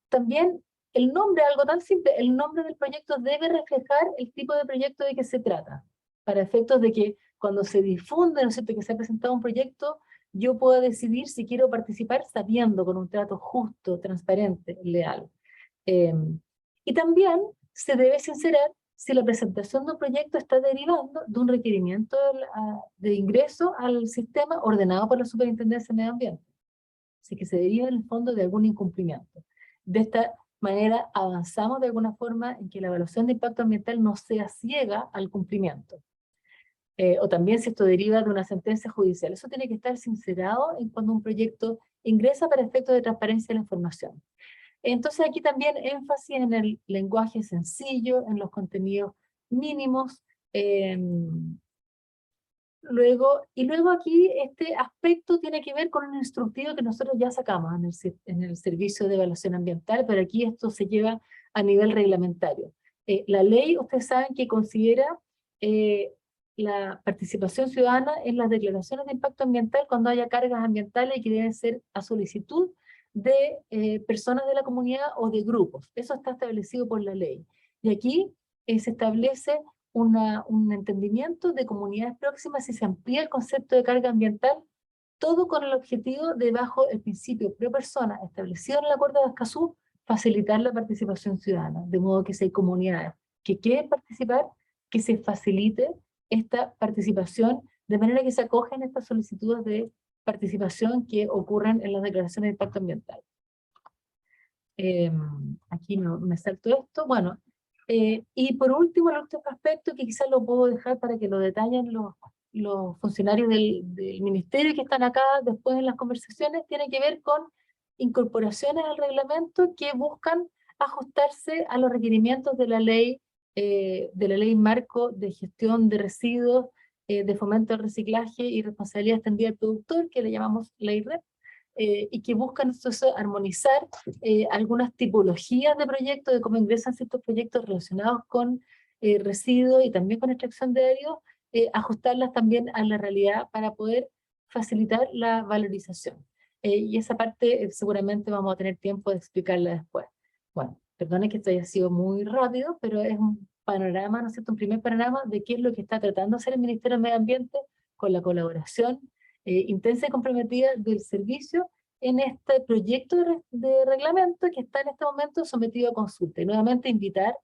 También el nombre, algo tan simple, el nombre del proyecto debe reflejar el tipo de proyecto de que se trata, para efectos de que cuando se difunde, ¿no es cierto?, que se ha presentado un proyecto, yo puedo decidir si quiero participar sabiendo, con un trato justo, transparente, leal. Y también se debe sincerar si la presentación de un proyecto está derivando de un requerimiento de ingreso al sistema ordenado por la Superintendencia de Medio Ambiente. Así que se deriva en el fondo de algún incumplimiento. De esta manera avanzamos de alguna forma en que la evaluación de impacto ambiental no sea ciega al cumplimiento. O también si esto deriva de una sentencia judicial. Eso tiene que estar sincerado en cuando un proyecto ingresa para efectos de transparencia de la información. Entonces aquí también énfasis en el lenguaje sencillo, en los contenidos mínimos. Luego aquí este aspecto tiene que ver con un instructivo que nosotros ya sacamos en el servicio de evaluación ambiental, pero aquí esto se lleva a nivel reglamentario. La ley, ustedes saben que considera la participación ciudadana en las declaraciones de impacto ambiental cuando haya cargas ambientales que deben ser a solicitud de personas de la comunidad o de grupos. Eso está establecido por la ley. Y aquí se establece un entendimiento de comunidades próximas y se amplía el concepto de carga ambiental, todo con el objetivo de, bajo el principio pro persona establecido en el Acuerdo de Escazú, facilitar la participación ciudadana, de modo que si hay comunidades que quieren participar, que se facilite esta participación, de manera que se acogen estas solicitudes de participación que ocurren en las declaraciones de impacto ambiental. Aquí me salto esto. Bueno, y por último, el otro aspecto que quizás lo puedo dejar para que lo detallen los funcionarios del ministerio que están acá después en las conversaciones, tiene que ver con incorporaciones al reglamento que buscan ajustarse a los requerimientos de la ley marco de gestión de residuos, de fomento del reciclaje y responsabilidad extendida del productor, que le llamamos ley REP, y que buscan entonces armonizar algunas tipologías de proyectos, de cómo ingresan ciertos proyectos relacionados con residuos y también con extracción de áridos, ajustarlas también a la realidad para poder facilitar la valorización. Y esa parte seguramente vamos a tener tiempo de explicarla después. Bueno, perdone que esto haya sido muy rápido, pero es un panorama, ¿no es cierto?, un primer panorama de qué es lo que está tratando de hacer el Ministerio del Medio Ambiente con la colaboración intensa y comprometida del servicio en este proyecto de reglamento que está en este momento sometido a consulta. Y nuevamente invitar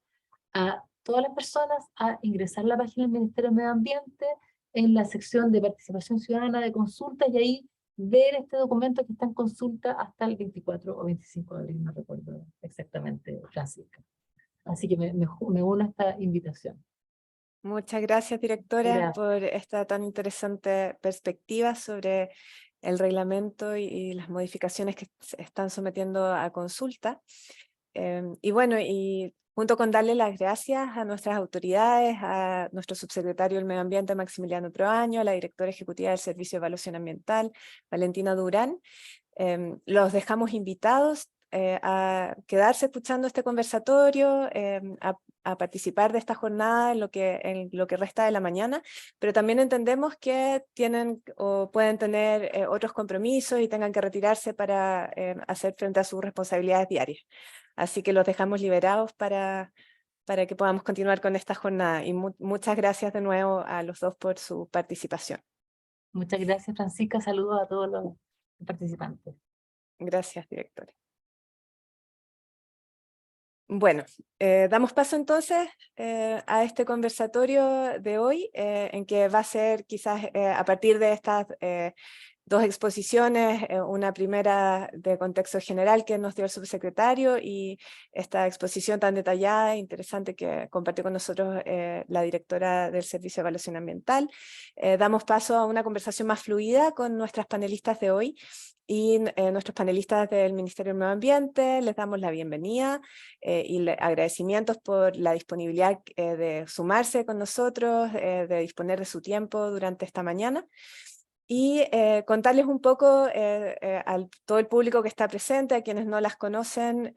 a todas las personas a ingresar a la página del Ministerio del Medio Ambiente en la sección de participación ciudadana de consulta y ahí ver este documento que está en consulta hasta el 24 o 25 de abril, no recuerdo exactamente, Francisca. Así que me uno a esta invitación. Muchas gracias, directora, Gracias. por esta tan interesante perspectiva sobre el reglamento y las modificaciones que se están sometiendo a consulta. Y bueno, y junto con darle las gracias a nuestras autoridades, a nuestro subsecretario del Medio Ambiente, Maximiliano Proaño, a la directora ejecutiva del Servicio de Evaluación Ambiental, Valentina Durán, los dejamos invitados a quedarse escuchando este conversatorio, a participar de esta jornada en lo que resta de la mañana, pero también entendemos que tienen o pueden tener otros compromisos y tengan que retirarse para hacer frente a sus responsabilidades diarias. Así que los dejamos liberados para que podamos continuar con esta jornada. Y muchas gracias de nuevo a los dos por su participación. Muchas gracias, Francisca. Saludos a todos los participantes. Gracias, directora. Bueno, damos paso entonces a este conversatorio de hoy, en que va a ser quizás a partir de estas dos exposiciones, una primera de contexto general que nos dio el subsecretario y esta exposición tan detallada e interesante que compartió con nosotros la directora del Servicio de Evaluación Ambiental. Damos paso a una conversación más fluida con nuestras panelistas de hoy y nuestros panelistas del Ministerio del Medio Ambiente. Les damos la bienvenida y agradecimientos por la disponibilidad de sumarse con nosotros, de disponer de su tiempo durante esta mañana. Y contarles un poco a todo el público que está presente, a quienes no las conocen,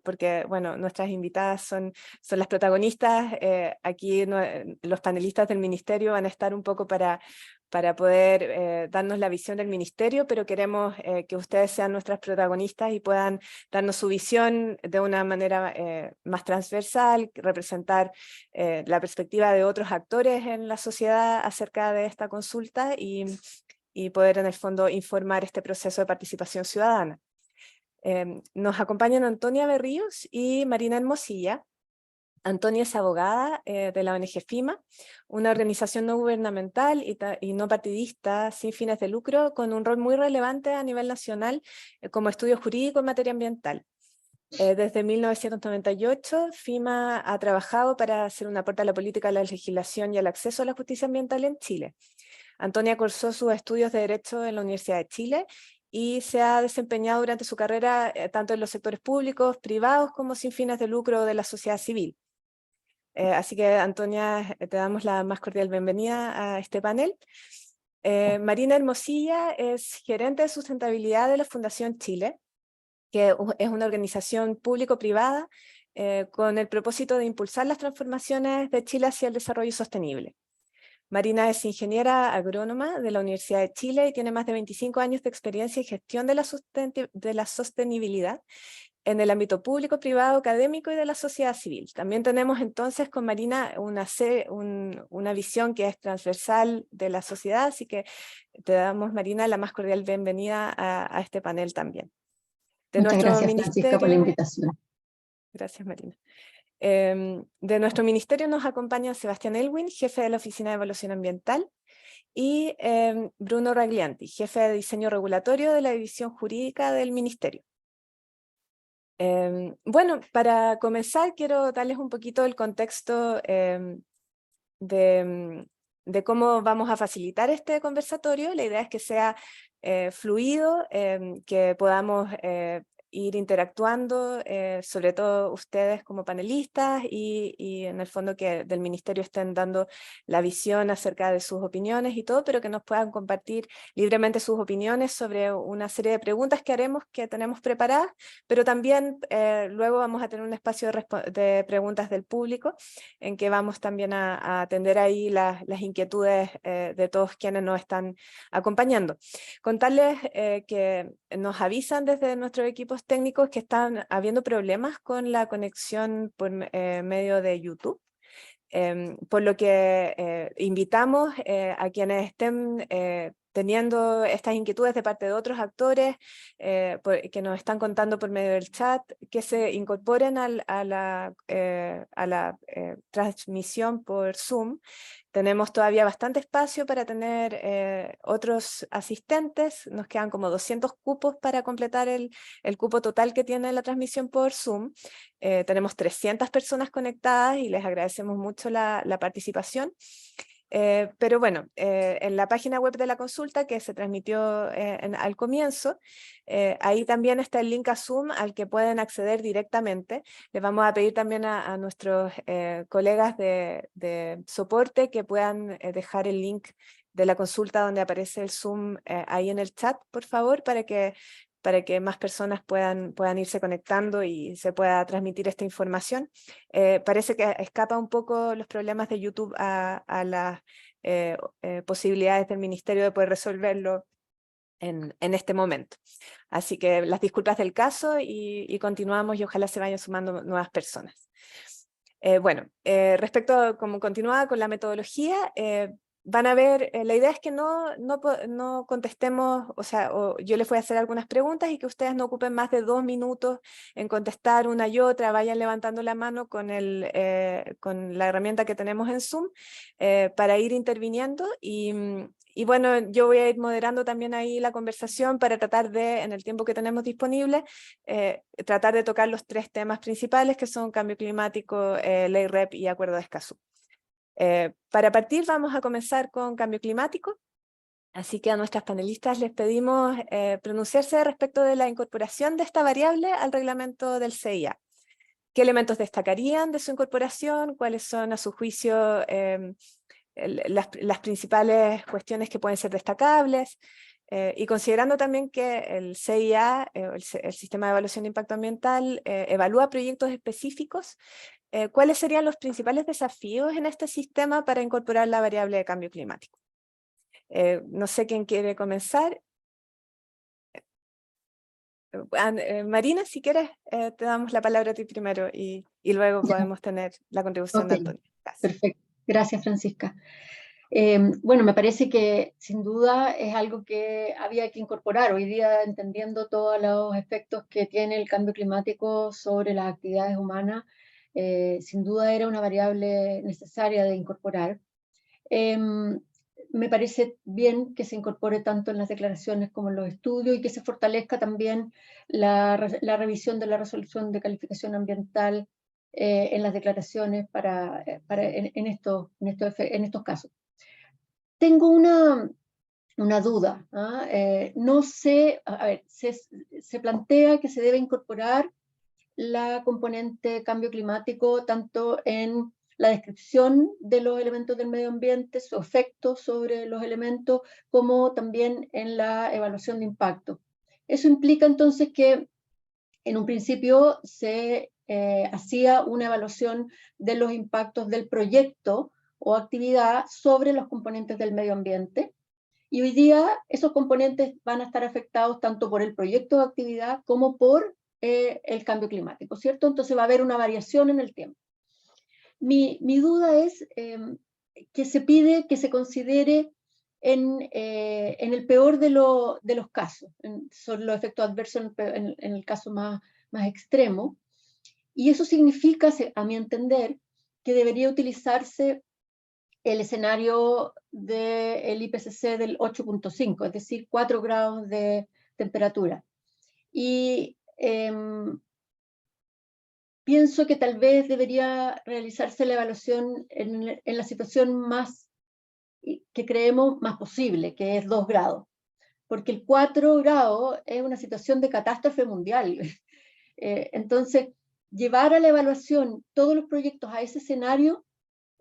porque bueno, nuestras invitadas son las protagonistas. Aquí los panelistas del Ministerio van a estar un poco para poder darnos la visión del Ministerio, pero queremos que ustedes sean nuestras protagonistas y puedan darnos su visión de una manera más transversal, representar la perspectiva de otros actores en la sociedad acerca de esta consulta y poder en el fondo informar este proceso de participación ciudadana. Nos acompañan Antonia Berríos y Marina Hermosilla. Antonia es abogada de la ONG FIMA, una organización no gubernamental y no partidista sin fines de lucro, con un rol muy relevante a nivel nacional como estudio jurídico en materia ambiental. Desde 1998, FIMA ha trabajado para hacer un aporte a la política, a la legislación y al acceso a la justicia ambiental en Chile. Antonia cursó sus estudios de Derecho en la Universidad de Chile y se ha desempeñado durante su carrera tanto en los sectores públicos, privados, como sin fines de lucro de la sociedad civil. Así que, Antonia, te damos la más cordial bienvenida a este panel. Marina Hermosilla es gerente de sustentabilidad de la Fundación Chile, que es una organización público-privada con el propósito de impulsar las transformaciones de Chile hacia el desarrollo sostenible. Marina es ingeniera agrónoma de la Universidad de Chile y tiene más de 25 años de experiencia en gestión de la sostenibilidad en el ámbito público, privado, académico y de la sociedad civil. También tenemos entonces con Marina una visión que es transversal de la sociedad, así que te damos, Marina, la más cordial bienvenida a este panel también. Muchas gracias, Francisca, por la invitación. Gracias, Marina. De nuestro ministerio nos acompañan Sebastián Elwin, jefe de la Oficina de Evaluación Ambiental, y Bruno Raglianti, jefe de Diseño Regulatorio de la División Jurídica del Ministerio. Bueno, para comenzar quiero darles un poquito el contexto de cómo vamos a facilitar este conversatorio. La idea es que sea fluido, que podamos ir interactuando, sobre todo ustedes como panelistas y en el fondo que del Ministerio estén dando la visión acerca de sus opiniones y todo, pero que nos puedan compartir libremente sus opiniones sobre una serie de preguntas que haremos, que tenemos preparadas, pero también luego vamos a tener un espacio de preguntas del público en que vamos también a atender ahí las inquietudes de todos quienes nos están acompañando. Contarles que nos avisan desde nuestros equipos técnicos que están habiendo problemas con la conexión por medio de YouTube. Por lo que invitamos a quienes estén teniendo estas inquietudes de parte de otros actores que nos están contando por medio del chat, que se incorporen a la transmisión por Zoom. Tenemos todavía bastante espacio para tener otros asistentes, nos quedan como 200 cupos para completar el cupo total que tiene la transmisión por Zoom. Tenemos 300 personas conectadas y les agradecemos mucho la participación. Pero bueno, en la página web de la consulta que se transmitió al comienzo, ahí también está el link a Zoom al que pueden acceder directamente. Les vamos a pedir también a nuestros colegas de soporte que puedan dejar el link de la consulta donde aparece el Zoom ahí en el chat, por favor, para que más personas puedan irse conectando y se pueda transmitir esta información. Parece que escapa un poco los problemas de YouTube a las posibilidades del Ministerio de poder resolverlo en este momento. Así que las disculpas del caso y continuamos y ojalá se vayan sumando nuevas personas. Bueno, respecto a cómo continuaba con la metodología, van a ver, la idea es que no contestemos, o sea, yo les voy a hacer algunas preguntas y que ustedes no ocupen más de 2 minutos en contestar una y otra, vayan levantando la mano con la herramienta que tenemos en Zoom para ir interviniendo y bueno, yo voy a ir moderando también ahí la conversación para tratar de, en el tiempo que tenemos disponible, tratar de tocar los 3 temas principales que son cambio climático, ley REP y acuerdo de Escazú. Para partir vamos a comenzar con cambio climático, así que a nuestras panelistas les pedimos pronunciarse respecto de la incorporación de esta variable al reglamento del CIA. ¿Qué elementos destacarían de su incorporación? ¿Cuáles son a su juicio las principales cuestiones que pueden ser destacables? Y considerando también que el CIA, el Sistema de Evaluación de Impacto Ambiental, evalúa proyectos específicos, ¿cuáles serían los principales desafíos en este sistema para incorporar la variable de cambio climático? No sé quién quiere comenzar. Marina, si quieres, te damos la palabra a ti primero y luego podemos tener la contribución de Antonio. Gracias. Perfecto. Gracias, Francisca. Bueno, me parece que sin duda es algo que había que incorporar hoy día, entendiendo todos los efectos que tiene el cambio climático sobre las actividades humanas. Sin duda era una variable necesaria de incorporar. Me parece bien que se incorpore tanto en las declaraciones como en los estudios y que se fortalezca también la revisión de la resolución de calificación ambiental en las declaraciones en estos casos. Tengo una duda. No sé, a ver, se plantea que se debe incorporar la componente cambio climático tanto en la descripción de los elementos del medio ambiente, su efecto sobre los elementos, como también en la evaluación de impacto. Eso implica entonces que en un principio se hacía una evaluación de los impactos del proyecto o actividad sobre los componentes del medio ambiente, y hoy día esos componentes van a estar afectados tanto por el proyecto de actividad como por el cambio climático, ¿cierto? Entonces va a haber una variación en el tiempo. Mi duda es que se pide que se considere en el peor de los casos, son los efectos adversos en el caso más extremo, y eso significa, a mi entender, que debería utilizarse el escenario del IPCC del 8.5, es decir, 4 grados de temperatura. Y pienso que tal vez debería realizarse la evaluación en la situación que creemos más posible, que es 2 grados. Porque el 4 grados es una situación de catástrofe mundial. Entonces, llevar a la evaluación todos los proyectos a ese escenario,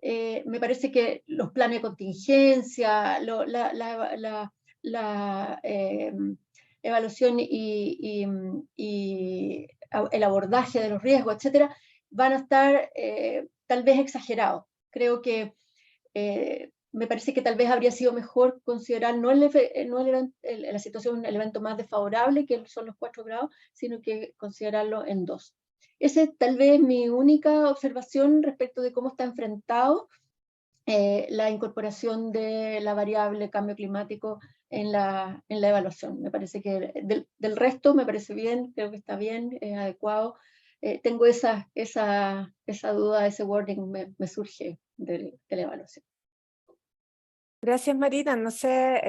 me parece que los planes de contingencia, la evaluación y el abordaje de los riesgos, etcétera, van a estar tal vez exagerados. Creo que me parece que tal vez habría sido mejor considerar no la situación, el evento más desfavorable, que son los 4 grados, sino que considerarlo en 2. Esa es tal vez mi única observación respecto de cómo está enfrentado la incorporación de la variable cambio climático en la evaluación. Me parece que del resto me parece bien, creo que está bien, es adecuado. Tengo esa duda, ese wording me surge de la evaluación. Gracias, Marina. No sé,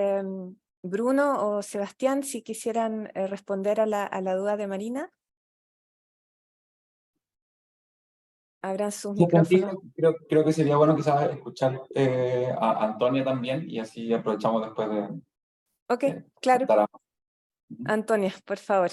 Bruno o Sebastián, si quisieran responder a la duda de Marina.Abran sus micrófonos. Creo que sería bueno quizás escuchar a Antonia también y así aprovechamos después de... Ok, claro. Antonia, por favor,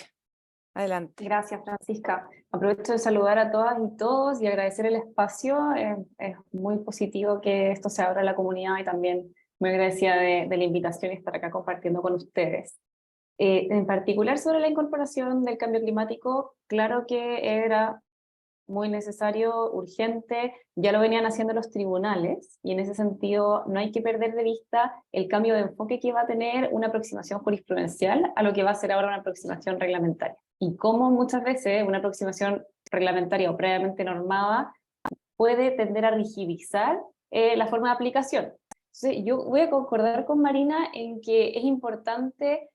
adelante. Gracias, Francisca. Aprovecho de saludar a todas y todos y agradecer el espacio. Es muy positivo que esto se abra a la comunidad y también muy agradecida de la invitación y estar acá compartiendo con ustedes. En particular sobre la incorporación del cambio climático, claro que era muy necesario, urgente, ya lo venían haciendo los tribunales, y en ese sentido no hay que perder de vista el cambio de enfoque que va a tener una aproximación jurisprudencial a lo que va a ser ahora una aproximación reglamentaria. Y cómo muchas veces una aproximación reglamentaria o previamente normada puede tender a rigidizar la forma de aplicación. Entonces, yo voy a concordar con Marina en que es importante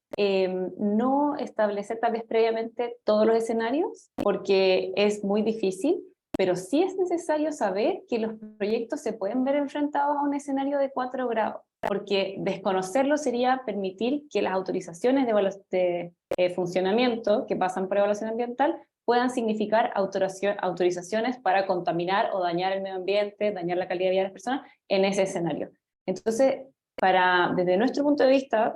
no establecer tal vez previamente todos los escenarios, porque es muy difícil, pero sí es necesario saber que los proyectos se pueden ver enfrentados a un escenario de 4 grados, porque desconocerlo sería permitir que las autorizaciones de funcionamiento que pasan por evaluación ambiental puedan significar autorizaciones para contaminar o dañar el medio ambiente, dañar la calidad de vida de las personas en ese escenario. Entonces, desde nuestro punto de vista,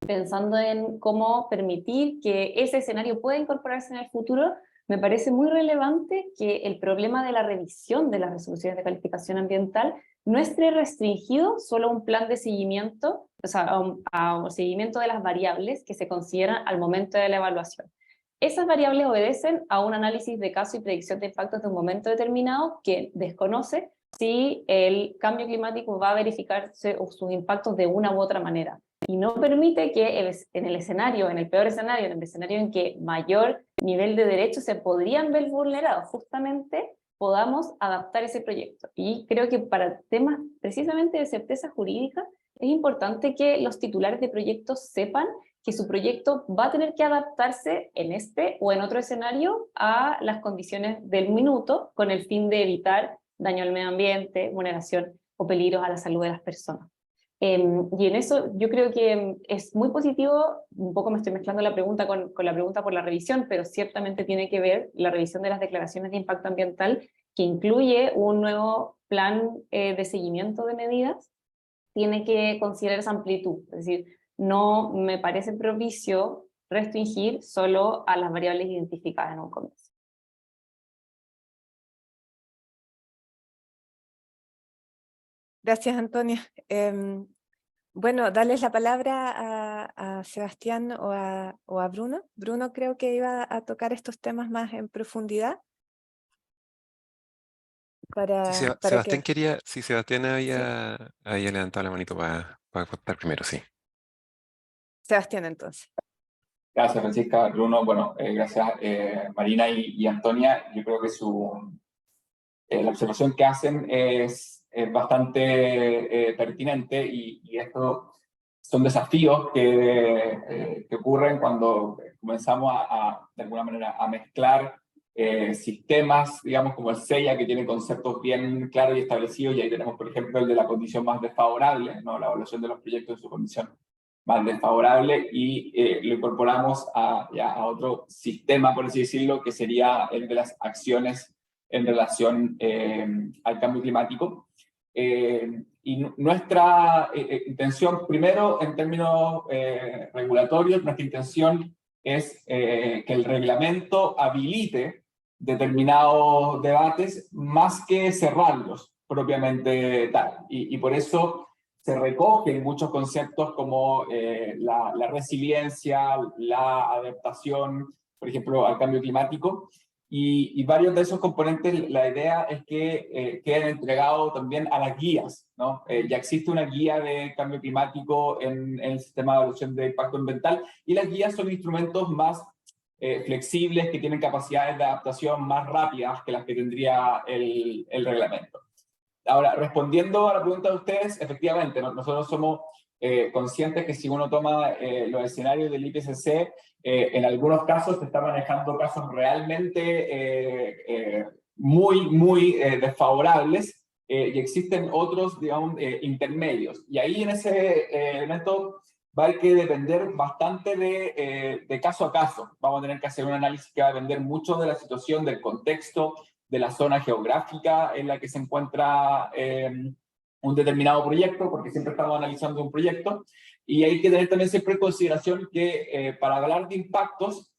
pensando en cómo permitir que ese escenario pueda incorporarse en el futuro, me parece muy relevante que el problema de la revisión de las resoluciones de calificación ambiental no esté restringido solo a un plan de seguimiento, o sea, a un seguimiento de las variables que se consideran al momento de la evaluación. Esas variables obedecen a un análisis de caso y predicción de impactos de un momento determinado que desconoce si el cambio climático va a verificarse sus impactos de una u otra manera. Y no permite que en el escenario, en el peor escenario, en el escenario en que mayor nivel de derechos se podrían ver vulnerados, justamente podamos adaptar ese proyecto. Y creo que para temas precisamente de certeza jurídica, es importante que los titulares de proyectos sepan que su proyecto va a tener que adaptarse en este o en otro escenario a las condiciones del minuto, con el fin de evitar daño al medio ambiente, vulneración o peligros a la salud de las personas. Y en eso yo creo que es muy positivo, un poco me estoy mezclando la pregunta con la pregunta por la revisión, pero ciertamente tiene que ver la revisión de las declaraciones de impacto ambiental, que incluye un nuevo plan de seguimiento de medidas, tiene que considerar esa amplitud, es decir, no me parece propicio restringir solo a las variables identificadas en un comienzo. Gracias, Antonia. Bueno, darles la palabra a Sebastián o a Bruno. Bruno creo que iba a tocar estos temas más en profundidad. Sebastián quería, sí, Sebastián había levantado la manito para contar primero, sí. Sebastián, entonces. Gracias, Francisca. Bruno, bueno, gracias Marina y Antonia. Yo creo que la observación que hacen es bastante pertinente y esto son desafíos que ocurren cuando comenzamos de alguna manera a mezclar sistemas, digamos, como el SEIA, que tiene conceptos bien claros y establecidos, y ahí tenemos, por ejemplo, el de la condición más desfavorable, ¿no? La evaluación de los proyectos en su condición más desfavorable, y lo incorporamos a otro sistema, por así decirlo, que sería el de las acciones en relación al cambio climático. Y nuestra intención, primero, en términos regulatorios, nuestra intención es que el reglamento habilite determinados debates más que cerrarlos propiamente tal. Y por eso se recogen muchos conceptos como la resiliencia, la adaptación, por ejemplo, al cambio climático, y varios de esos componentes, la idea es que queden entregados también a las guías, ¿no? Ya existe una guía de cambio climático en el sistema de evaluación de impacto ambiental, y las guías son instrumentos más flexibles, que tienen capacidades de adaptación más rápidas que las que tendría el reglamento. Ahora, respondiendo a la pregunta de ustedes, efectivamente, nosotros somos conscientes que si uno toma los escenarios del IPCC, en algunos casos se está manejando casos realmente muy desfavorables, y existen otros, digamos, intermedios. Y ahí en ese elemento va a haber que depender bastante de caso a caso. Vamos a tener que hacer un análisis que va a depender mucho de la situación, del contexto, de la zona geográfica en la que se encuentra un determinado proyecto, porque siempre estamos analizando un proyecto, y hay que tener también siempre en consideración que para hablar de impactos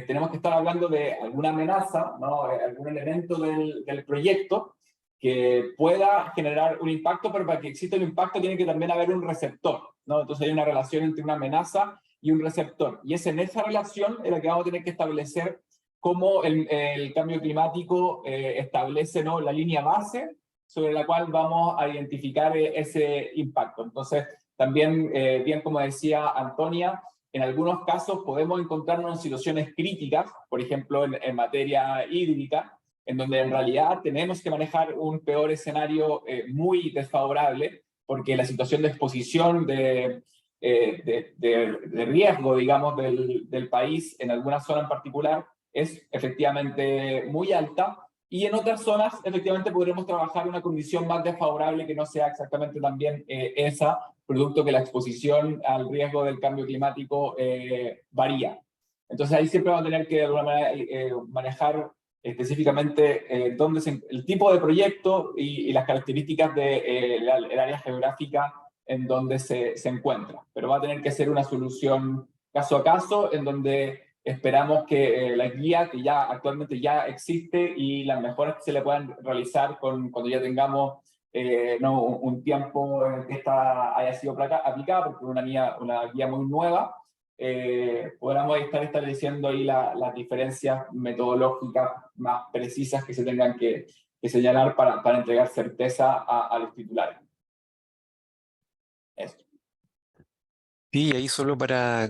tenemos que estar hablando de alguna amenaza, ¿no? Algún elemento del proyecto que pueda generar un impacto, pero para que exista un impacto tiene que también haber un receptor, ¿no? Entonces hay una relación entre una amenaza y un receptor, y es en esa relación en la que vamos a tener que establecer cómo el cambio climático establece, ¿no?, la línea base sobre la cual vamos a identificar ese impacto. Entonces, también, bien como decía Antonia, en algunos casos podemos encontrarnos en situaciones críticas, por ejemplo, en materia hídrica, en donde en realidad tenemos que manejar un peor escenario muy desfavorable, porque la situación de exposición de riesgo, digamos, del país en alguna zona en particular es efectivamente muy alta, y en otras zonas efectivamente podremos trabajar una condición más desfavorable que no sea exactamente también esa, producto que la exposición al riesgo del cambio climático varía. Entonces ahí siempre vamos a tener que de alguna manera manejar específicamente el tipo de proyecto y las características del área geográfica en donde se encuentra. Pero va a tener que ser una solución caso a caso, en donde esperamos que la guía que ya actualmente ya existe y las mejoras que se le puedan realizar cuando ya tengamos no, un tiempo en que esta haya sido aplicada, porque es una guía muy nueva, podamos estar estableciendo ahí las diferencias metodológicas más precisas que se tengan que señalar para entregar certeza a los titulares. Eso. Sí, ahí solo para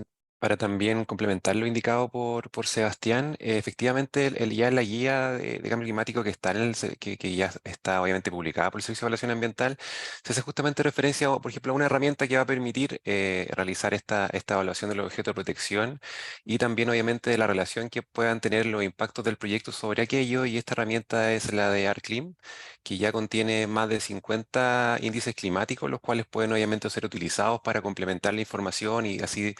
también complementar lo indicado por Sebastián, efectivamente ya la guía de cambio climático que está que ya está obviamente publicada por el Servicio de Evaluación Ambiental, se hace justamente referencia, por ejemplo, a una herramienta que va a permitir realizar esta evaluación de los objetos de protección y también obviamente de la relación que puedan tener los impactos del proyecto sobre aquello, y esta herramienta es la de ArcClim, que ya contiene más de 50 índices climáticos, los cuales pueden obviamente ser utilizados para complementar la información y así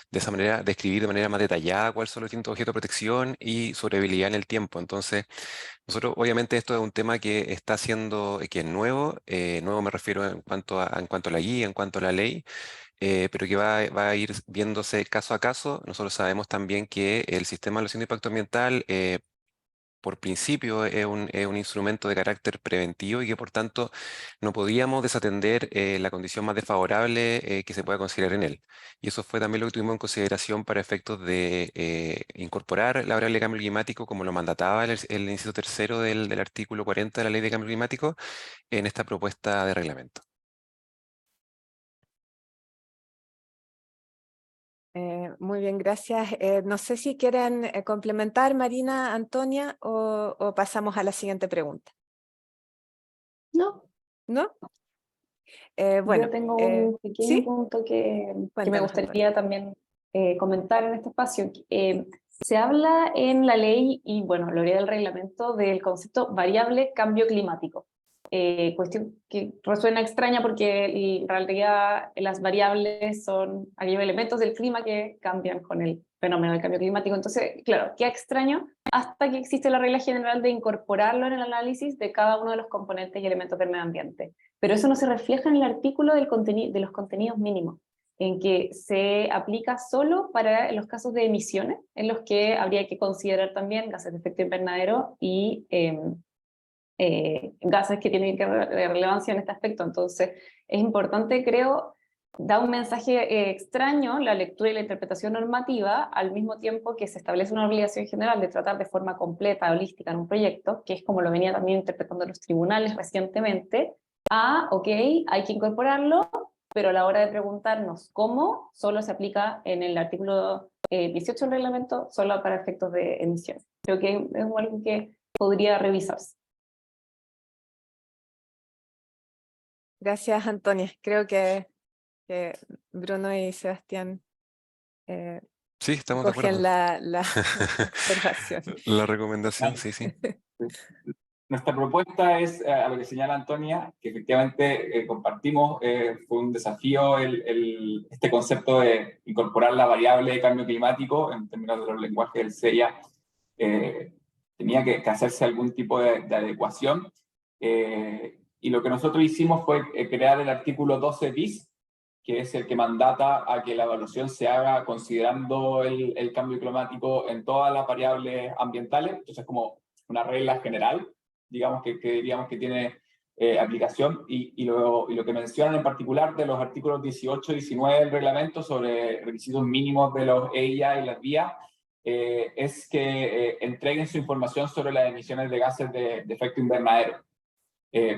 de esa manera describir de manera más detallada cuáles son los distintos objetos de protección y su durabilidad en el tiempo. Entonces, nosotros obviamente esto es un tema que está siendo, que es nuevo, nuevo me refiero en cuanto a la guía, en cuanto a la ley, pero que va a ir viéndose caso a caso. Nosotros sabemos también que el sistema de evaluación de impacto ambiental por principio es un instrumento de carácter preventivo y que por tanto no podíamos desatender la condición más desfavorable que se pueda considerar en él. Y eso fue también lo que tuvimos en consideración para efectos de incorporar la variable de cambio climático como lo mandataba el inciso tercero del artículo 40 de la Ley de Cambio Climático en esta propuesta de reglamento. Muy bien, gracias. No sé si quieren complementar, Marina, Antonia, o pasamos a la siguiente pregunta. No. ¿No? Bueno, yo tengo un pequeño ¿sí? punto que me Cuéntanos, gustaría también comentar en este espacio. Se habla en la ley, y bueno, lo haría del reglamento, del concepto variable cambio climático. Cuestión que resuena extraña porque en realidad las variables son aquellos elementos del clima que cambian con el fenómeno del cambio climático. Entonces, claro, qué extraño hasta que existe la regla general de incorporarlo en el análisis de cada uno de los componentes y elementos del medio ambiente. Pero eso no se refleja en el artículo de los contenidos mínimos, en que se aplica solo para los casos de emisiones, en los que habría que considerar también gases de efecto invernadero y gases que tienen relevancia en este aspecto. Entonces, es importante, creo, da un mensaje extraño la lectura y la interpretación normativa, al mismo tiempo que se establece una obligación general de tratar de forma completa, holística en un proyecto, que es como lo venía también interpretando los tribunales recientemente. Ok, hay que incorporarlo, pero a la hora de preguntarnos cómo, solo se aplica en el artículo 18 del reglamento, solo para efectos de emisión. Creo que es algo que podría revisarse. Gracias, Antonia. Creo que Bruno y Sebastián Sí, estamos de acuerdo. cogen la observación. La recomendación, sí, sí. Nuestra propuesta es, a lo que señala Antonia, que efectivamente compartimos, fue un desafío este concepto de incorporar la variable de cambio climático en términos de los lenguajes del CEIA. Tenía que hacerse algún tipo de adecuación. Y lo que nosotros hicimos fue crear el artículo 12 bis, que es el que mandata a que la evaluación se haga considerando el cambio climático en todas las variables ambientales. Entonces, como una regla general, digamos que diríamos que tiene aplicación, y lo que mencionan en particular de los artículos 18 y 19 del reglamento sobre requisitos mínimos de los EIA y las vías, es que entreguen su información sobre las emisiones de gases de efecto invernadero.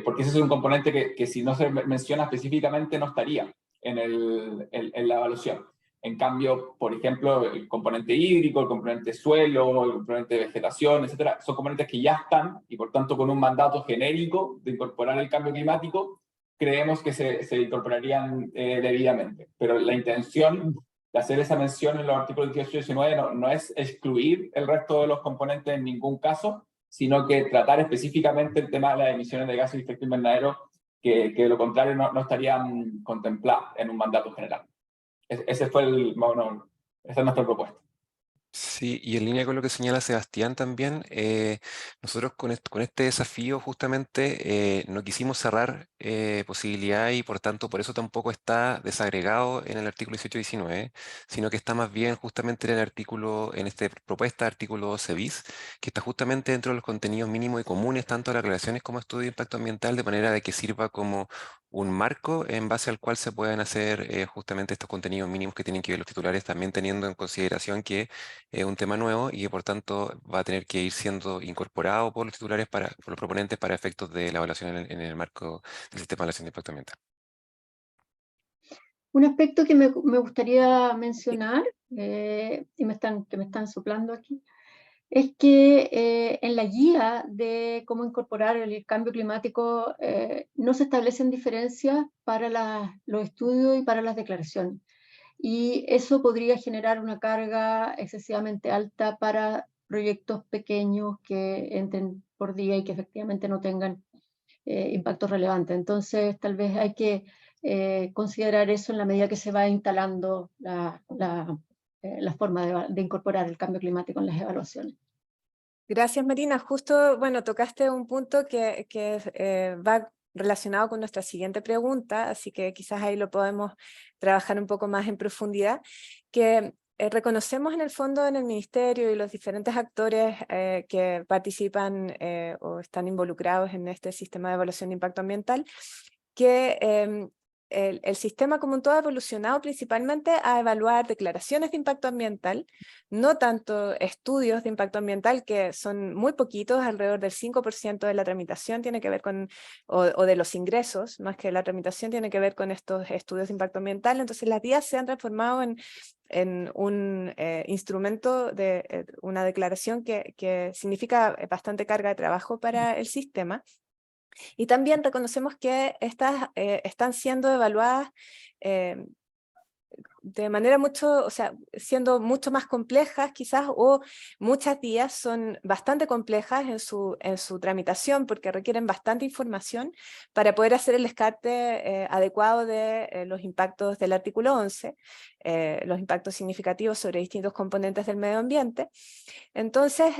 Porque ese es un componente que si no se menciona específicamente no estaría en la evaluación. En cambio, por ejemplo, el componente hídrico, el componente suelo, el componente de vegetación, etcétera, son componentes que ya están y por tanto con un mandato genérico de incorporar el cambio climático, creemos que se incorporarían debidamente. Pero la intención de hacer esa mención en los artículos 18 y 19 no es excluir el resto de los componentes en ningún caso, sino que tratar específicamente el tema de las emisiones de gases de efecto invernadero, que de lo contrario no estarían contempladas en un mandato general. Ese fue esa es nuestra propuesta. Sí, y en línea con lo que señala Sebastián también, nosotros con este desafío justamente no quisimos cerrar posibilidad y por tanto por eso tampoco está desagregado en el artículo 18-19, sino que está más bien justamente en el artículo, en esta propuesta artículo 12 bis, que está justamente dentro de los contenidos mínimos y comunes tanto de las relaciones como estudio de impacto ambiental, de manera de que sirva como un marco en base al cual se pueden hacer justamente estos contenidos mínimos que tienen que ver los titulares, también teniendo en consideración que es un tema nuevo y que por tanto va a tener que ir siendo incorporado por los titulares, por los proponentes para efectos de la evaluación en el marco del sistema de evaluación de impacto ambiental. Un aspecto que me gustaría mencionar, y que me están soplando aquí, es que en la guía de cómo incorporar el cambio climático no se establecen diferencias para los estudios y para las declaraciones. Y eso podría generar una carga excesivamente alta para proyectos pequeños que entren por día y que efectivamente no tengan impactos relevantes. Entonces, tal vez hay que considerar eso en la medida que se va instalando la forma de incorporar el cambio climático en las evaluaciones. Gracias, Marina. Justo, bueno, tocaste un punto que va relacionado con nuestra siguiente pregunta, así que quizás ahí lo podemos trabajar un poco más en profundidad, que reconocemos en el fondo en el Ministerio y los diferentes actores que participan o están involucrados en este sistema de evaluación de impacto ambiental, que el sistema como un todo ha evolucionado principalmente a evaluar declaraciones de impacto ambiental, no tanto estudios de impacto ambiental, que son muy poquitos, alrededor del 5% de la tramitación tiene que ver con, o de los ingresos, más que la tramitación tiene que ver con estos estudios de impacto ambiental. Entonces las guías se han transformado en un instrumento de una declaración que significa bastante carga de trabajo para el sistema. Y también reconocemos que estas están siendo evaluadas de manera siendo mucho más complejas quizás, o muchas guías son bastante complejas en su tramitación porque requieren bastante información para poder hacer el descarte adecuado de los impactos del artículo 11, los impactos significativos sobre distintos componentes del medio ambiente. Entonces,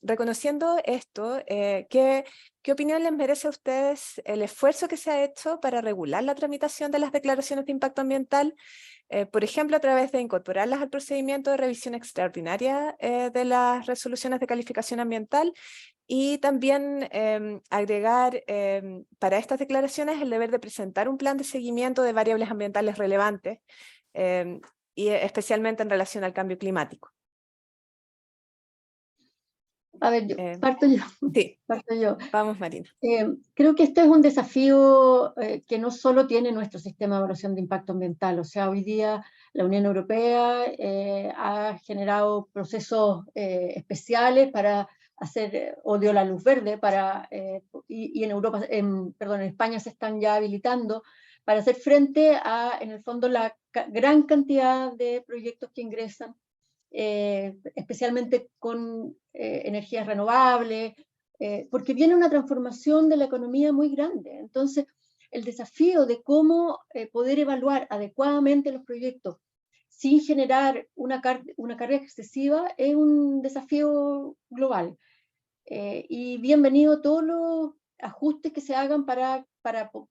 reconociendo esto, ¿qué opinión les merece a ustedes el esfuerzo que se ha hecho para regular la tramitación de las declaraciones de impacto ambiental? Por ejemplo, a través de incorporarlas al procedimiento de revisión extraordinaria de las resoluciones de calificación ambiental, y también agregar para estas declaraciones el deber de presentar un plan de seguimiento de variables ambientales relevantes, y especialmente en relación al cambio climático. A ver, parto yo. Sí, parto yo. Vamos, Marina. Creo que este es un desafío que no solo tiene nuestro sistema de evaluación de impacto ambiental. O sea, hoy día la Unión Europea ha generado procesos especiales para hacer, o dio la luz verde, y en Europa, en España se están ya habilitando para hacer frente a, en el fondo, la gran cantidad de proyectos que ingresan, especialmente con energías renovables, porque viene una transformación de la economía muy grande. Entonces, el desafío de cómo poder evaluar adecuadamente los proyectos sin generar una carga excesiva es un desafío global. Y bienvenido todos los ajustes que se hagan para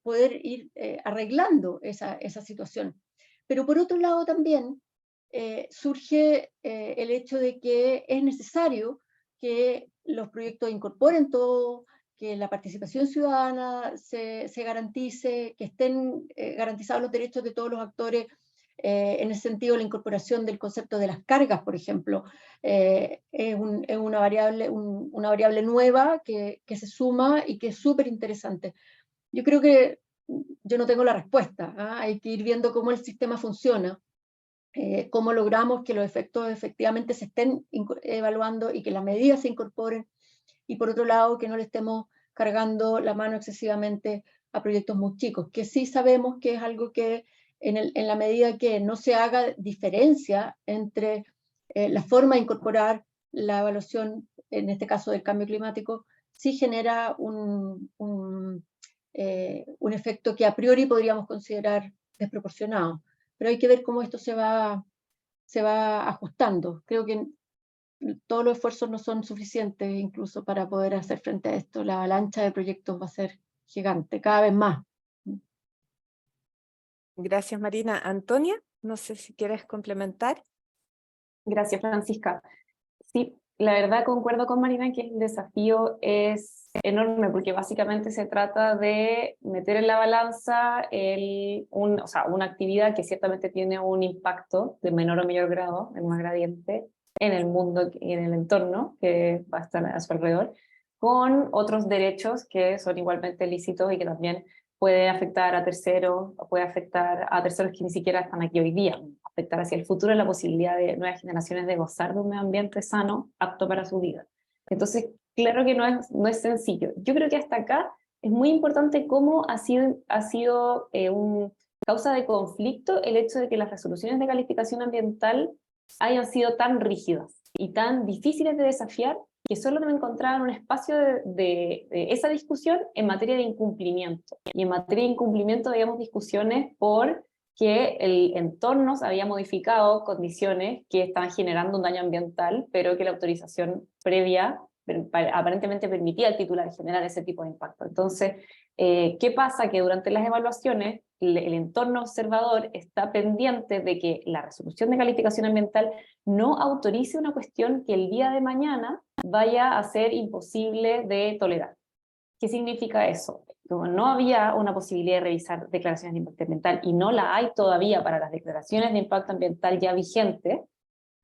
poder ir arreglando esa situación. Pero por otro lado también surge el hecho de que es necesario que los proyectos incorporen todo, que la participación ciudadana se garantice, que estén garantizados los derechos de todos los actores En ese sentido, la incorporación del concepto de las cargas, por ejemplo, es una variable nueva que se suma y que es súper interesante. Yo creo que yo no tengo la respuesta, ¿ah? Hay que ir viendo cómo el sistema funciona, cómo logramos que los efectos efectivamente se estén evaluando y que las medidas se incorporen, y por otro lado que no le estemos cargando la mano excesivamente a proyectos muy chicos, que sí sabemos que es algo que en la medida que no se haga diferencia entre la forma de incorporar la evaluación, en este caso del cambio climático, sí genera un efecto que a priori podríamos considerar desproporcionado. Pero hay que ver cómo esto se va ajustando. Creo que todos los esfuerzos no son suficientes incluso para poder hacer frente a esto. La avalancha de proyectos va a ser gigante, cada vez más. Gracias, Marina. Antonia, no sé si quieres complementar. Gracias, Francisca. Sí, la verdad concuerdo con Marina que el desafío es enorme, porque básicamente se trata de meter en la balanza una actividad que ciertamente tiene un impacto de menor o mayor grado, en un gradiente, en el mundo y en el entorno que va a estar a su alrededor, con otros derechos que son igualmente lícitos y que también puede afectar a terceros, o puede afectar a terceros que ni siquiera están aquí hoy día, afectar hacia el futuro la posibilidad de nuevas generaciones de gozar de un medio ambiente sano, apto para su vida. Entonces, claro que no es sencillo. Yo creo que hasta acá es muy importante cómo ha sido una causa de conflicto el hecho de que las resoluciones de calificación ambiental hayan sido tan rígidas y tan difíciles de desafiar, que solo me encontraba en un espacio de esa discusión en materia de incumplimiento. Y en materia de incumplimiento veíamos discusiones por que el entorno había modificado condiciones que estaban generando un daño ambiental, pero que la autorización previa aparentemente permitía al titular generar ese tipo de impacto. Entonces, ¿qué pasa? Que durante las evaluaciones el entorno observador está pendiente de que la resolución de calificación ambiental no autorice una cuestión que el día de mañana vaya a ser imposible de tolerar. ¿Qué significa eso? Como no había una posibilidad de revisar declaraciones de impacto ambiental y no la hay todavía para las declaraciones de impacto ambiental ya vigentes,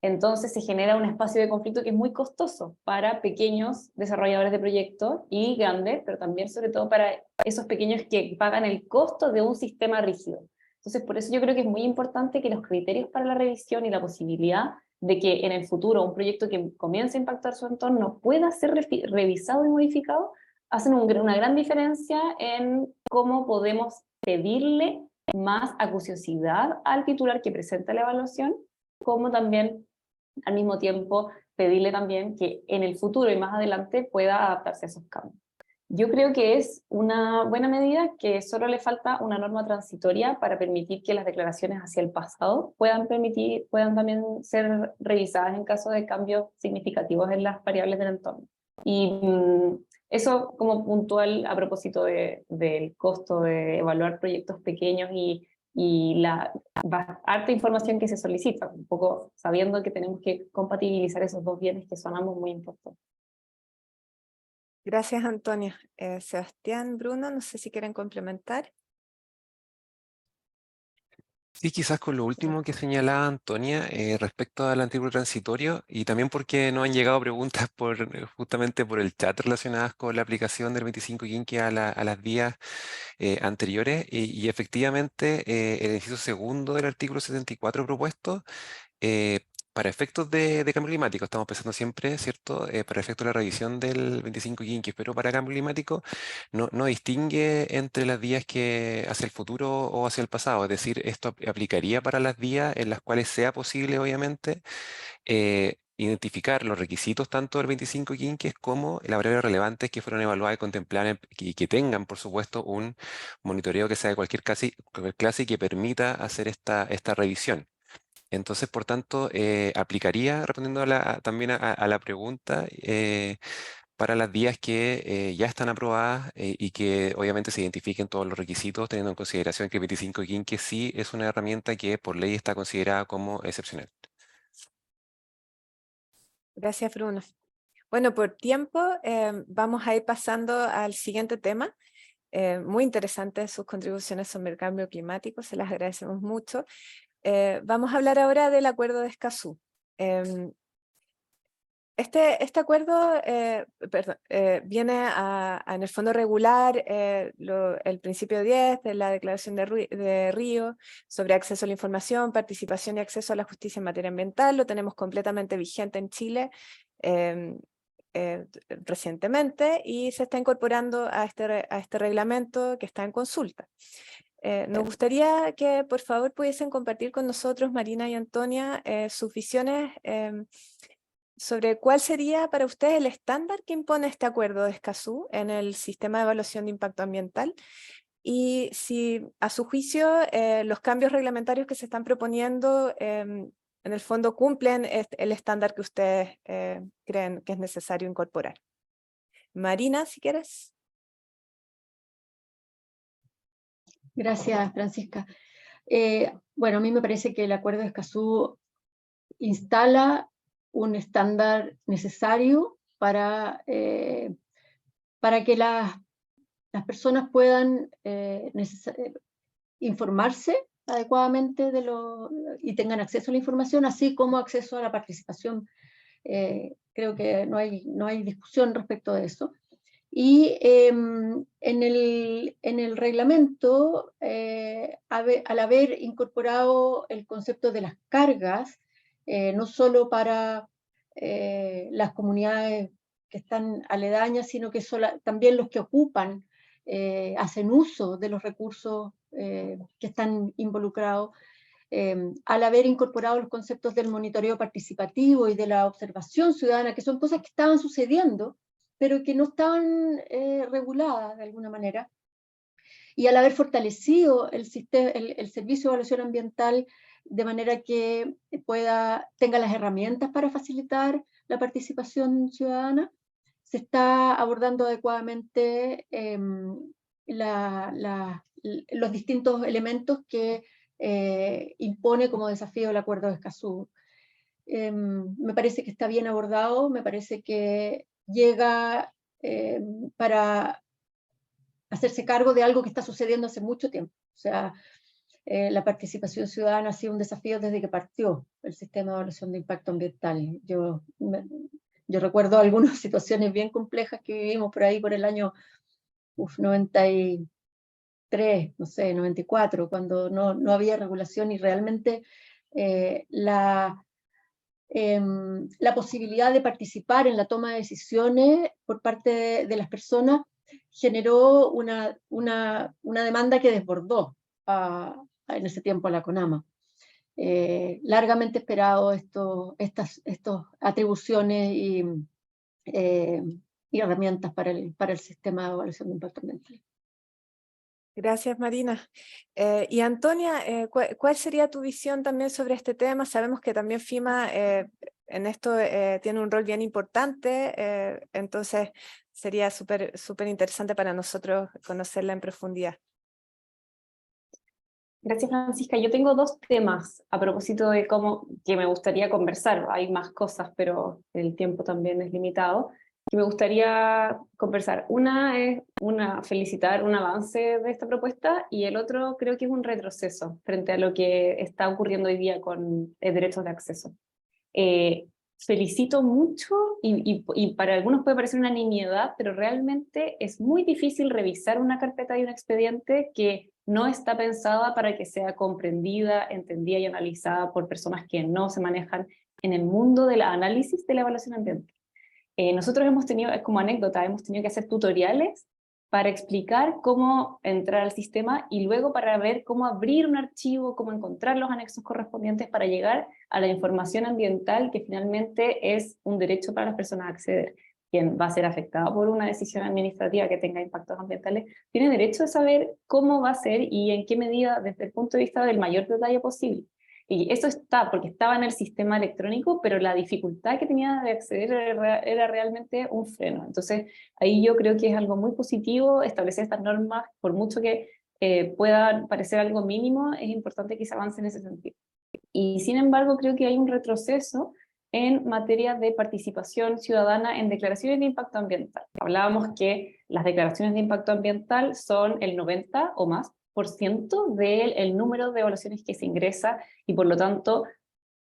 entonces se genera un espacio de conflicto que es muy costoso para pequeños desarrolladores de proyectos y grandes, pero también sobre todo para esos pequeños que pagan el costo de un sistema rígido. Entonces por eso yo creo que es muy importante que los criterios para la revisión y la posibilidad de que en el futuro un proyecto que comience a impactar su entorno pueda ser revisado y modificado, hacen una gran diferencia en cómo podemos pedirle más acuciosidad al titular que presenta la evaluación, como también al mismo tiempo pedirle también que en el futuro y más adelante pueda adaptarse a esos cambios. Yo creo que es una buena medida, que solo le falta una norma transitoria para permitir que las declaraciones hacia el pasado puedan también ser revisadas en caso de cambios significativos en las variables del entorno. Y eso como puntual a propósito del costo de evaluar proyectos pequeños y la harta información que se solicita, un poco sabiendo que tenemos que compatibilizar esos dos bienes que son ambos muy importantes. Gracias, Antonia. Sebastián, Bruno, no sé si quieren complementar. Sí, quizás con lo último que señalaba Antonia respecto al artículo transitorio, y también porque nos han llegado preguntas justamente por el chat relacionadas con la aplicación del 25 Quinqué a las vías anteriores, y efectivamente el inciso segundo del artículo 74 propuesto, para efectos de cambio climático, estamos pensando siempre, ¿cierto? Para efectos de la revisión del 25 Quinqué, pero para cambio climático no distingue entre las vías que hacia el futuro o hacia el pasado. Es decir, esto aplicaría para las vías en las cuales sea posible, obviamente, identificar los requisitos tanto del 25 Quinqué como las variables relevantes que fueron evaluadas y contempladas y que tengan, por supuesto, un monitoreo que sea de cualquier clase y que permita hacer esta revisión. Entonces, por tanto, aplicaría, respondiendo también a la pregunta, para las vías que ya están aprobadas y que obviamente se identifiquen todos los requisitos, teniendo en consideración que el 25 Quinqué sí es una herramienta que por ley está considerada como excepcional. Gracias, Bruno. Bueno, por tiempo vamos a ir pasando al siguiente tema. Muy interesantes sus contribuciones sobre el cambio climático, se las agradecemos mucho. Vamos a hablar ahora del Acuerdo de Escazú. Este acuerdo viene en el fondo regular el principio 10 de la Declaración de Río sobre acceso a la información, participación y acceso a la justicia en materia ambiental. Lo tenemos completamente vigente en Chile recientemente y se está incorporando a este reglamento que está en consulta. Nos gustaría que por favor pudiesen compartir con nosotros, Marina y Antonia, sus visiones sobre cuál sería para ustedes el estándar que impone este acuerdo de Escazú en el sistema de evaluación de impacto ambiental y si a su juicio los cambios reglamentarios que se están proponiendo en el fondo cumplen el estándar que ustedes creen que es necesario incorporar. Marina, si quieres. Gracias, Francisca. Bueno, a mí me parece que el Acuerdo de Escazú instala un estándar necesario para que las personas puedan informarse adecuadamente y tengan acceso a la información, así como acceso a la participación. Creo que no hay discusión respecto de eso. Y en el reglamento, al haber incorporado el concepto de las cargas, no solo para las comunidades que están aledañas, sino que también los que ocupan, hacen uso de los recursos que están involucrados, al haber incorporado los conceptos del monitoreo participativo y de la observación ciudadana, que son cosas que estaban sucediendo, pero que no estaban reguladas de alguna manera, y al haber fortalecido el servicio de evaluación ambiental de manera que tenga las herramientas para facilitar la participación ciudadana, se está abordando adecuadamente los distintos elementos que impone como desafío el Acuerdo de Escazú. Me parece que está bien abordado, me parece que llega para hacerse cargo de algo que está sucediendo hace mucho tiempo. O sea, la participación ciudadana ha sido un desafío desde que partió el sistema de evaluación de impacto ambiental. Yo recuerdo algunas situaciones bien complejas que vivimos por ahí por el año 93, no sé, 94, cuando no había regulación y realmente la posibilidad de participar en la toma de decisiones por parte de las personas generó una demanda que desbordó en ese tiempo a la CONAMA. Largamente esperado estas atribuciones y herramientas para el sistema de evaluación de impacto ambiental. Gracias, Marina. Y Antonia, ¿cuál sería tu visión también sobre este tema? Sabemos que también FEMA en esto tiene un rol bien importante, entonces sería súper interesante para nosotros conocerla en profundidad. Gracias, Francisca. Yo tengo dos temas a propósito de cómo que me gustaría conversar. Hay más cosas, pero el tiempo también es limitado. Que me gustaría conversar. Una es felicitar un avance de esta propuesta y el otro creo que es un retroceso frente a lo que está ocurriendo hoy día con derechos de acceso. Felicito mucho y para algunos puede parecer una nimiedad, pero realmente es muy difícil revisar una carpeta y un expediente que no está pensada para que sea comprendida, entendida y analizada por personas que no se manejan en el mundo del análisis de la evaluación ambiental. Nosotros hemos tenido, como anécdota, hemos tenido que hacer tutoriales para explicar cómo entrar al sistema y luego para ver cómo abrir un archivo, cómo encontrar los anexos correspondientes para llegar a la información ambiental que finalmente es un derecho para las personas a acceder. Quien va a ser afectado por una decisión administrativa que tenga impactos ambientales tiene derecho a saber cómo va a ser y en qué medida desde el punto de vista del mayor detalle posible. Y eso está porque estaba en el sistema electrónico, pero la dificultad que tenía de acceder era realmente un freno. Entonces, ahí yo creo que es algo muy positivo establecer estas normas, por mucho que puedan parecer algo mínimo, es importante que se avance en ese sentido. Y sin embargo, creo que hay un retroceso en materia de participación ciudadana en declaraciones de impacto ambiental. Hablábamos que las declaraciones de impacto ambiental son el 90 o más 10% del número de evaluaciones que se ingresa, y por lo tanto,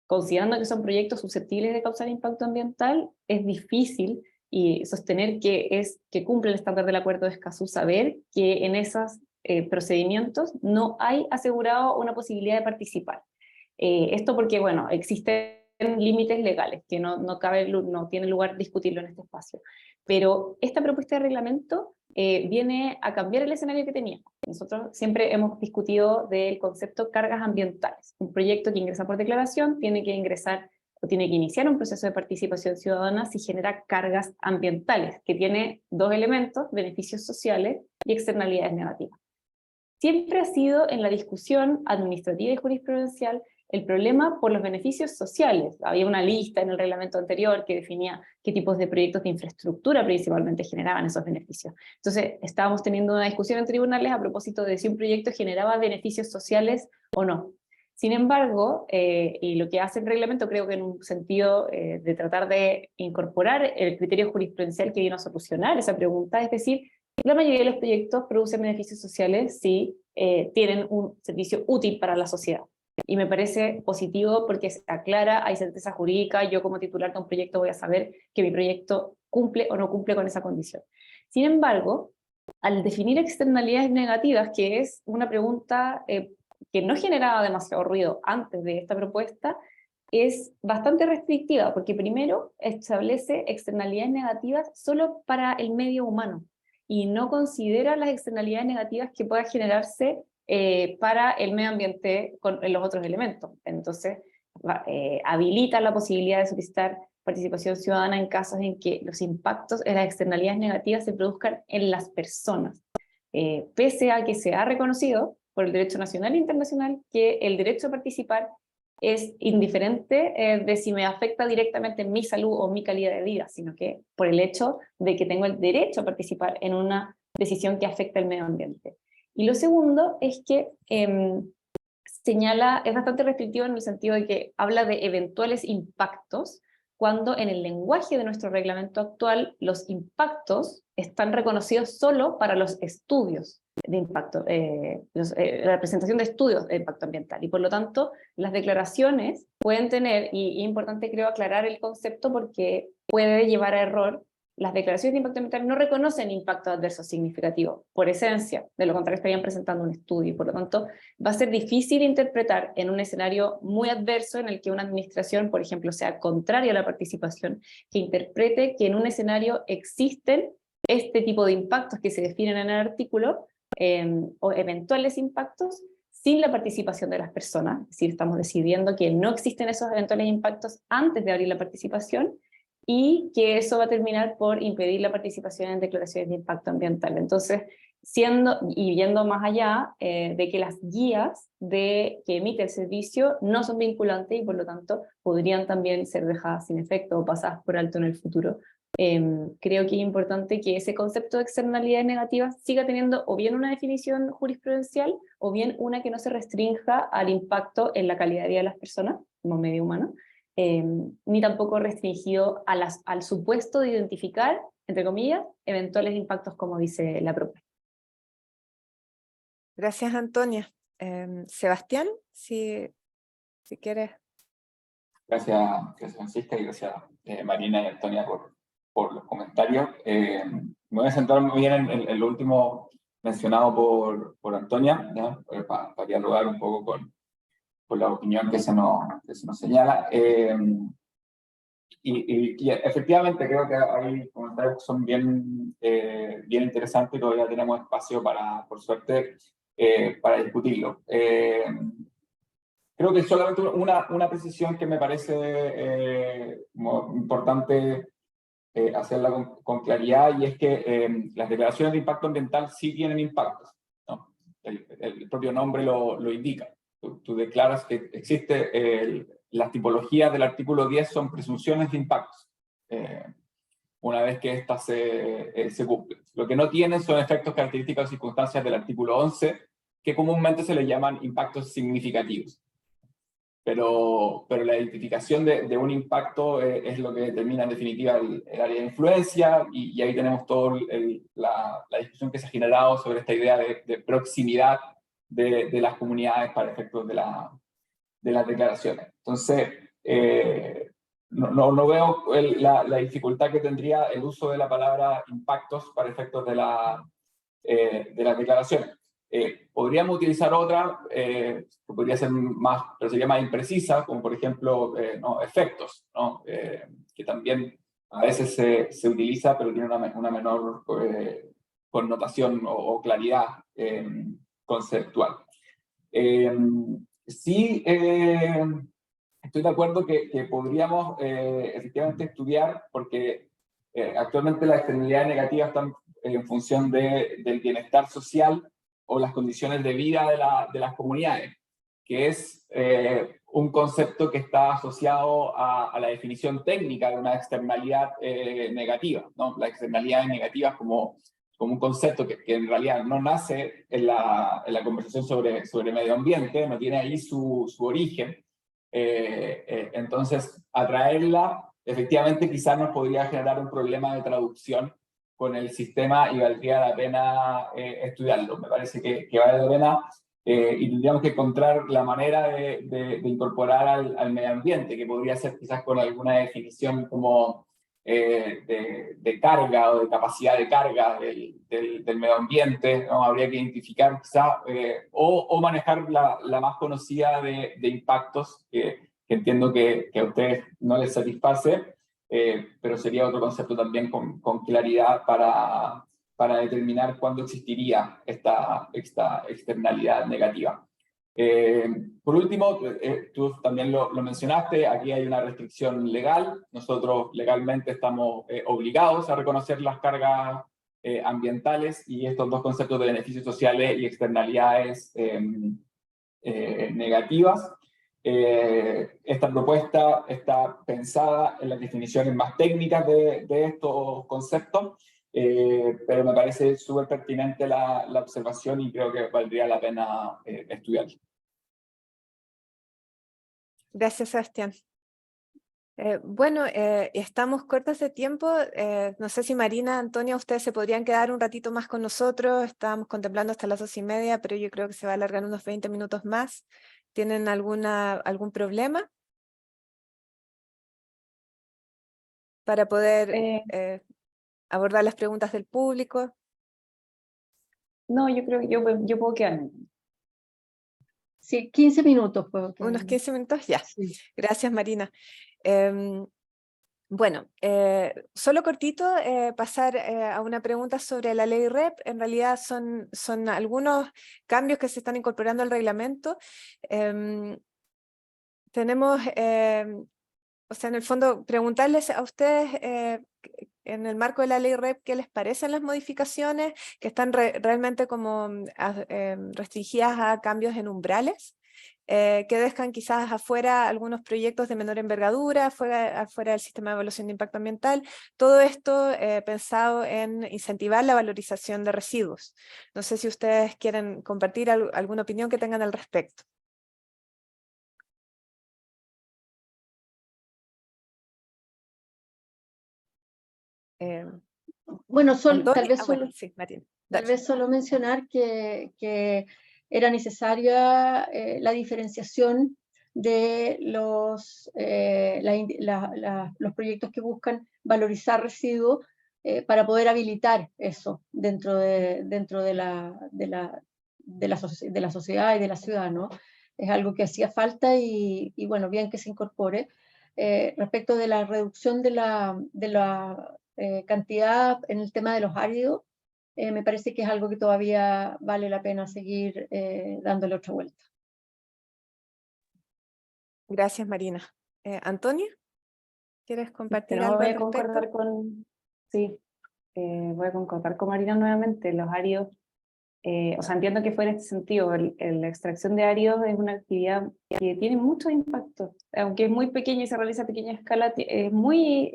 considerando que son proyectos susceptibles de causar impacto ambiental, es difícil y sostener que cumple el estándar del Acuerdo de Escazú, saber que en esos procedimientos no hay asegurado una posibilidad de participar. Esto porque, bueno, existen límites legales, que no tiene lugar discutirlo en este espacio. Pero esta propuesta de reglamento viene a cambiar el escenario que teníamos. Nosotros siempre hemos discutido del concepto cargas ambientales. Un proyecto que ingresa por declaración tiene que ingresar o tiene que iniciar un proceso de participación ciudadana si genera cargas ambientales, que tiene dos elementos: beneficios sociales y externalidades negativas. Siempre ha sido en la discusión administrativa y jurisprudencial el problema por los beneficios sociales. Había una lista en el reglamento anterior que definía qué tipos de proyectos de infraestructura principalmente generaban esos beneficios. Entonces, estábamos teniendo una discusión en tribunales a propósito de si un proyecto generaba beneficios sociales o no. Sin embargo, y lo que hace el reglamento, creo que en un sentido de tratar de incorporar el criterio jurisprudencial que vino a solucionar esa pregunta, es decir, la mayoría de los proyectos producen beneficios sociales si tienen un servicio útil para la sociedad. Y me parece positivo porque se aclara, hay certeza jurídica, yo como titular de un proyecto voy a saber que mi proyecto cumple o no cumple con esa condición. Sin embargo, al definir externalidades negativas, que es una pregunta que no generaba demasiado ruido antes de esta propuesta, es bastante restrictiva, porque primero establece externalidades negativas solo para el medio humano, y no considera las externalidades negativas que pueda generarse para el medio ambiente con los otros elementos. Entonces, habilita la posibilidad de solicitar participación ciudadana en casos en que los impactos, las externalidades negativas se produzcan en las personas, pese a que se ha reconocido por el derecho nacional e internacional que el derecho a participar es indiferente de si me afecta directamente mi salud o mi calidad de vida, sino que por el hecho de que tengo el derecho a participar en una decisión que afecta el medio ambiente. Y lo segundo es que señala, es bastante restrictivo en el sentido de que habla de eventuales impactos, cuando en el lenguaje de nuestro reglamento actual los impactos están reconocidos solo para los estudios de impacto, la presentación de estudios de impacto ambiental, y por lo tanto las declaraciones pueden tener, y es importante creo aclarar el concepto porque puede llevar a error. Las declaraciones de impacto ambiental no reconocen impacto adverso significativo, por esencia, de lo contrario estarían presentando un estudio, y por lo tanto va a ser difícil interpretar en un escenario muy adverso en el que una administración, por ejemplo, sea contraria a la participación, que interprete que en un escenario existen este tipo de impactos que se definen en el artículo, o eventuales impactos, sin la participación de las personas. Es decir, estamos decidiendo que no existen esos eventuales impactos antes de abrir la participación, y que eso va a terminar por impedir la participación en declaraciones de impacto ambiental. Entonces, yendo más allá de que las guías que emite el servicio no son vinculantes y por lo tanto podrían también ser dejadas sin efecto o pasadas por alto en el futuro. Creo que es importante que ese concepto de externalidades negativas siga teniendo o bien una definición jurisprudencial o bien una que no se restrinja al impacto en la calidad de vida de las personas como medio humano, ni tampoco restringido al supuesto de identificar, entre comillas, eventuales impactos como dice la propuesta. Gracias, Antonia. Sebastián, si quieres. Gracias Francisca, y gracias Marina y Antonia por los comentarios. Me voy a centrar muy bien en lo último mencionado por Antonia, ¿ya? Para dialogar un poco con la opinión que se nos señala. Y efectivamente creo que hay comentarios que son bien interesantes y todavía tenemos espacio por suerte, para discutirlo. Creo que solamente una precisión que me parece importante hacerla con claridad, y es que las declaraciones de impacto ambiental sí tienen impactos, ¿no? El propio nombre lo indica. Tú declaras que existe las tipologías del artículo 10 son presunciones de impactos, una vez que éstas se cumplen. Lo que no tienen son efectos, características o circunstancias del artículo 11, que comúnmente se les llaman impactos significativos. Pero la identificación de un impacto es lo que determina en definitiva el área de influencia, y ahí tenemos toda la discusión que se ha generado sobre esta idea de proximidad de las comunidades para efectos de las declaraciones. Entonces, no veo la dificultad que tendría el uso de la palabra impactos para efectos de las declaraciones. Podríamos utilizar otra, que podría ser más, pero sería más imprecisa, como por ejemplo efectos, ¿no? Que también a veces se utiliza, pero tiene una menor connotación o claridad conceptual. Sí, estoy de acuerdo que podríamos efectivamente estudiar, porque actualmente las externalidades negativas están en función del bienestar social o las condiciones de vida de las comunidades, que es un concepto que está asociado a la definición técnica de una externalidad negativa, ¿no? Las externalidades negativas como un concepto que en realidad no nace en la conversación sobre medio ambiente, no tiene ahí su origen. Entonces, atraerla efectivamente quizás nos podría generar un problema de traducción con el sistema y valdría la pena estudiarlo. Me parece que vale la pena y tendríamos que encontrar la manera de incorporar al medio ambiente, que podría ser quizás con alguna definición como de carga o de capacidad de carga del medio ambiente, ¿no? Habría que identificar quizás o manejar la más conocida de impactos, que entiendo que a ustedes no les satisface, pero sería otro concepto también con claridad para determinar cuándo existiría esta externalidad negativa. Por último, tú también lo mencionaste, aquí hay una restricción legal. Nosotros legalmente estamos obligados a reconocer las cargas ambientales, y estos dos conceptos de beneficios sociales y externalidades negativas. Esta propuesta está pensada en las definiciones más técnicas de estos conceptos, pero me parece súper pertinente la observación y creo que valdría la pena estudiarlo. Gracias, Sebastián. Bueno, estamos cortos de tiempo. No sé si Marina, Antonia, ustedes se podrían quedar un ratito más con nosotros. Estábamos contemplando hasta las 2:30, pero yo creo que se va a alargar unos 20 minutos más. ¿Tienen algún problema? Para poder abordar las preguntas del público. No, yo creo que yo puedo quedarme. Sí, 15 minutos puedo Unos quedarme. 15 minutos, ya. Sí. Gracias, Marina. Bueno, solo cortito, pasar a una pregunta sobre la ley REP. En realidad son algunos cambios que se están incorporando al reglamento. Tenemos, o sea, en el fondo, preguntarles a ustedes, en el marco de la ley REP, ¿qué les parecen las modificaciones que están realmente como restringidas a cambios en umbrales? Que dejan quizás afuera algunos proyectos de menor envergadura, afuera del sistema de evaluación de impacto ambiental. Todo esto pensado en incentivar la valorización de residuos. No sé si ustedes quieren compartir alguna opinión que tengan al respecto. Bueno, Antonia, tal vez bueno, sí, Marina, tal dale. vez solo mencionar que era necesaria la diferenciación de los proyectos que buscan valorizar residuos para poder habilitar eso dentro de la sociedad y de la ciudad, ¿no? Es algo que hacía falta y bueno, bien que se incorpore. Respecto de la reducción de la cantidad en el tema de los áridos, me parece que es algo que todavía vale la pena seguir dándole otra vuelta. Gracias, Marina. Antonia, ¿quieres compartir No, algo voy al a respecto? concordar voy a concordar con Marina nuevamente. Los áridos, o sea, entiendo que fue en este sentido. La extracción de áridos es una actividad que tiene mucho impacto, aunque es muy pequeña y se realiza a pequeña escala, es muy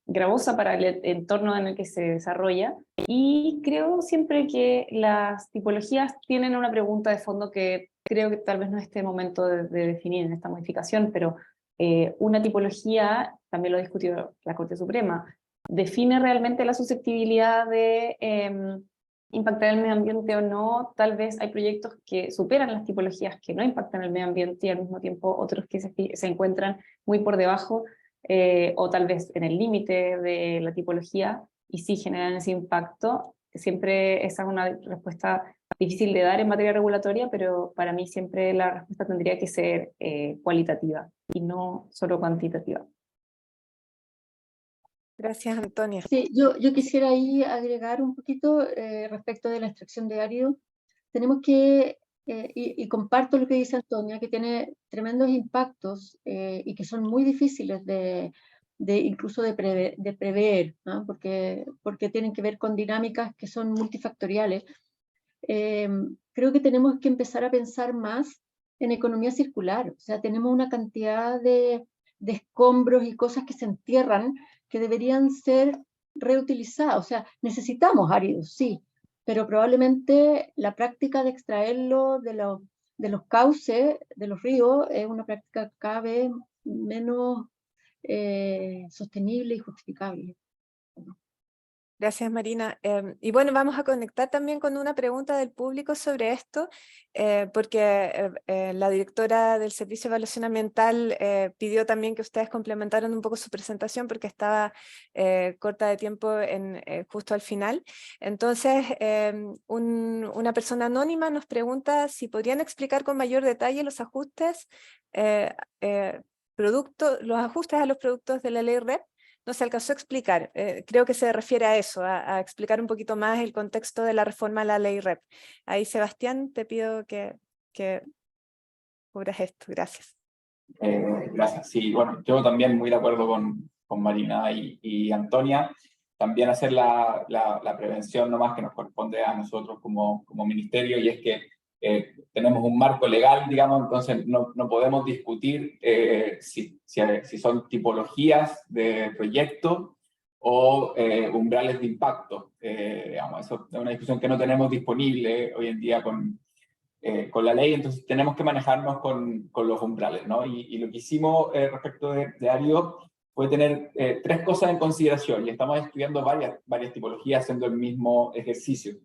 gravosa para el entorno en el que se desarrolla. Y creo siempre que las tipologías tienen una pregunta de fondo que creo que tal vez no es este momento de definir en esta modificación, pero una tipología, también lo discutió la Corte Suprema, define realmente la susceptibilidad de impactar el medio ambiente o no. Tal vez hay proyectos que superan las tipologías que no impactan el medio ambiente y al mismo tiempo otros que se encuentran muy por debajo o tal vez en el límite de la tipología y sí generan ese impacto. Siempre esa es una respuesta difícil de dar en materia regulatoria, pero para mí siempre la respuesta tendría que ser cualitativa y no solo cuantitativa. Gracias, Antonia. Sí, yo quisiera ahí agregar un poquito respecto de la extracción de árido. Tenemos que, y comparto lo que dice Antonia, que tiene tremendos impactos y que son muy difíciles incluso de prever, ¿no? Porque tienen que ver con dinámicas que son multifactoriales. Creo que tenemos que empezar a pensar más en economía circular. O sea, tenemos una cantidad de escombros y cosas que se entierran que deberían ser reutilizadas. O sea, necesitamos áridos, sí, pero probablemente la práctica de extraerlo de los cauces, de los ríos, es una práctica cada vez menos sostenible y justificable. Gracias, Marina. Y bueno, vamos a conectar también con una pregunta del público sobre esto, porque la directora del Servicio de Evaluación Ambiental pidió también que ustedes complementaran un poco su presentación porque estaba corta de tiempo justo al final. Entonces, una persona anónima nos pregunta si podrían explicar con mayor detalle los ajustes, los ajustes a los productos de la ley REP. No se alcanzó a explicar, creo que se refiere a eso, a explicar un poquito más el contexto de la reforma a la ley REP. Ahí, Sebastián, te pido que cubras esto, gracias. Gracias, sí, bueno, yo también muy de acuerdo con Marina y Antonia, también hacer la prevención nomás que nos corresponde a nosotros como ministerio, y es que tenemos un marco legal, digamos, entonces no podemos discutir si son tipologías de proyectos o umbrales de impacto. Digamos, eso es una discusión que no tenemos disponible hoy en día con la ley, entonces tenemos que manejarnos con los umbrales, ¿no? Y lo que hicimos respecto de árido fue tener tres cosas en consideración, y estamos estudiando varias tipologías haciendo el mismo ejercicio.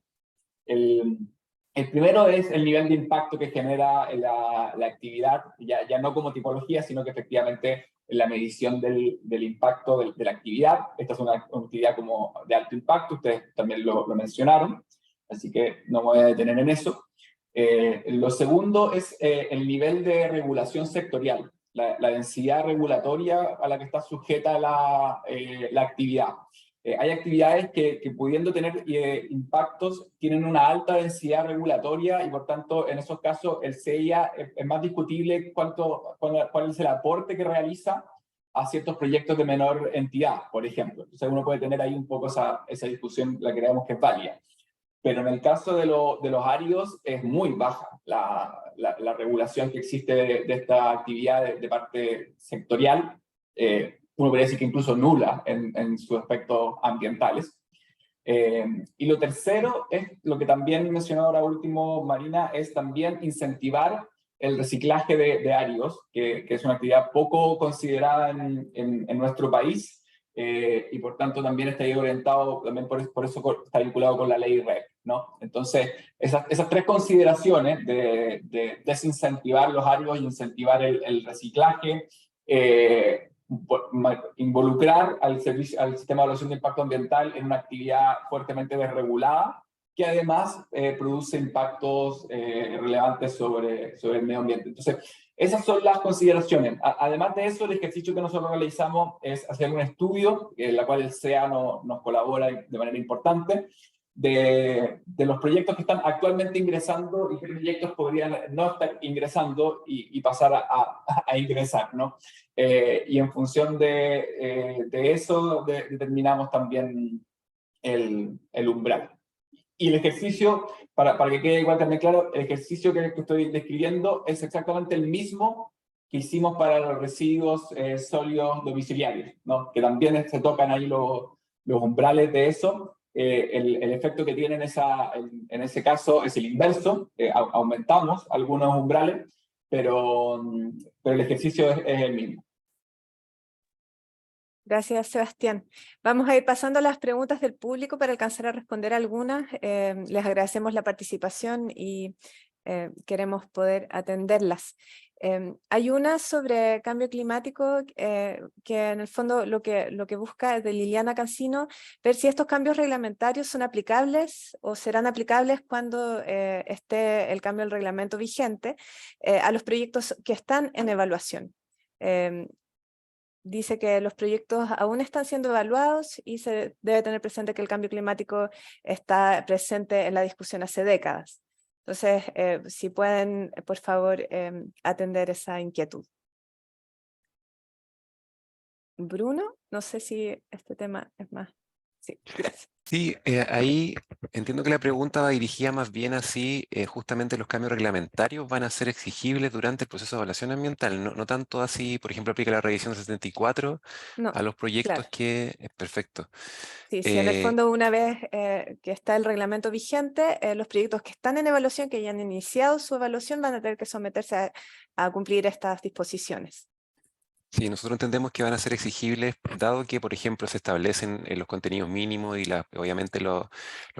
El primero es el nivel de impacto que genera la actividad, ya no como tipología, sino que efectivamente la medición del impacto de la actividad. Esta es una actividad como de alto impacto, ustedes también lo mencionaron, así que no me voy a detener en eso. Lo segundo es el nivel de regulación sectorial, la densidad regulatoria a la que está sujeta la actividad. Hay actividades que pudiendo tener impactos tienen una alta densidad regulatoria y por tanto en esos casos el CEIA es más discutible cuál es el aporte que realiza a ciertos proyectos de menor entidad, por ejemplo. Entonces uno puede tener ahí un poco esa discusión, la que creemos que es válida. Pero en el caso de los áridos es muy baja la regulación que existe de esta actividad de parte sectorial. Uno podría decir que incluso nula en sus aspectos ambientales. Y lo tercero es lo que también mencionó ahora último Marina, es también incentivar el reciclaje de áridos, que es una actividad poco considerada en nuestro país, y por tanto también está ahí orientado, también por eso está vinculado con la ley REP, ¿no? Entonces, esas tres consideraciones de desincentivar los áridos y incentivar el reciclaje, involucrar al sistema de evaluación de impacto ambiental en una actividad fuertemente desregulada, que además produce impactos relevantes sobre el medio ambiente. Entonces, esas son las consideraciones. Además de eso, el ejercicio que nosotros realizamos es hacer un estudio, en la cual el CEA nos colabora de manera importante, de los proyectos que están actualmente ingresando y qué proyectos podrían no estar ingresando y pasar a ingresar, ¿no? Y en función de eso determinamos también el umbral. Y el ejercicio, para que quede igual también claro, el ejercicio que estoy describiendo es exactamente el mismo que hicimos para los residuos sólidos domiciliarios, ¿no? Que también se tocan ahí los umbrales de eso. El efecto que tiene en ese caso es el inverso, aumentamos algunos umbrales, pero el ejercicio es el mismo. Gracias, Sebastián. Vamos a ir pasando a las preguntas del público para alcanzar a responder algunas. Les agradecemos la participación y queremos poder atenderlas. Hay una sobre cambio climático que en el fondo lo que busca es de Liliana Cancino, ver si estos cambios reglamentarios son aplicables o serán aplicables cuando esté el cambio del reglamento vigente a los proyectos que están en evaluación. Dice que los proyectos aún están siendo evaluados y se debe tener presente que el cambio climático está presente en la discusión hace décadas. Entonces, si pueden, por favor, atender esa inquietud. Bruno, no sé si este tema es más. Sí, gracias. Sí, ahí entiendo que la pregunta va dirigida más bien así, justamente los cambios reglamentarios van a ser exigibles durante el proceso de evaluación ambiental, no tanto así, por ejemplo, aplica la revisión 74 No, a los proyectos claro. que... Perfecto. Sí, sí, en el fondo una vez que está el reglamento vigente, los proyectos que están en evaluación, que ya han iniciado su evaluación, van a tener que someterse a cumplir estas disposiciones. Sí, nosotros entendemos que van a ser exigibles, dado que, por ejemplo, se establecen los contenidos mínimos y obviamente los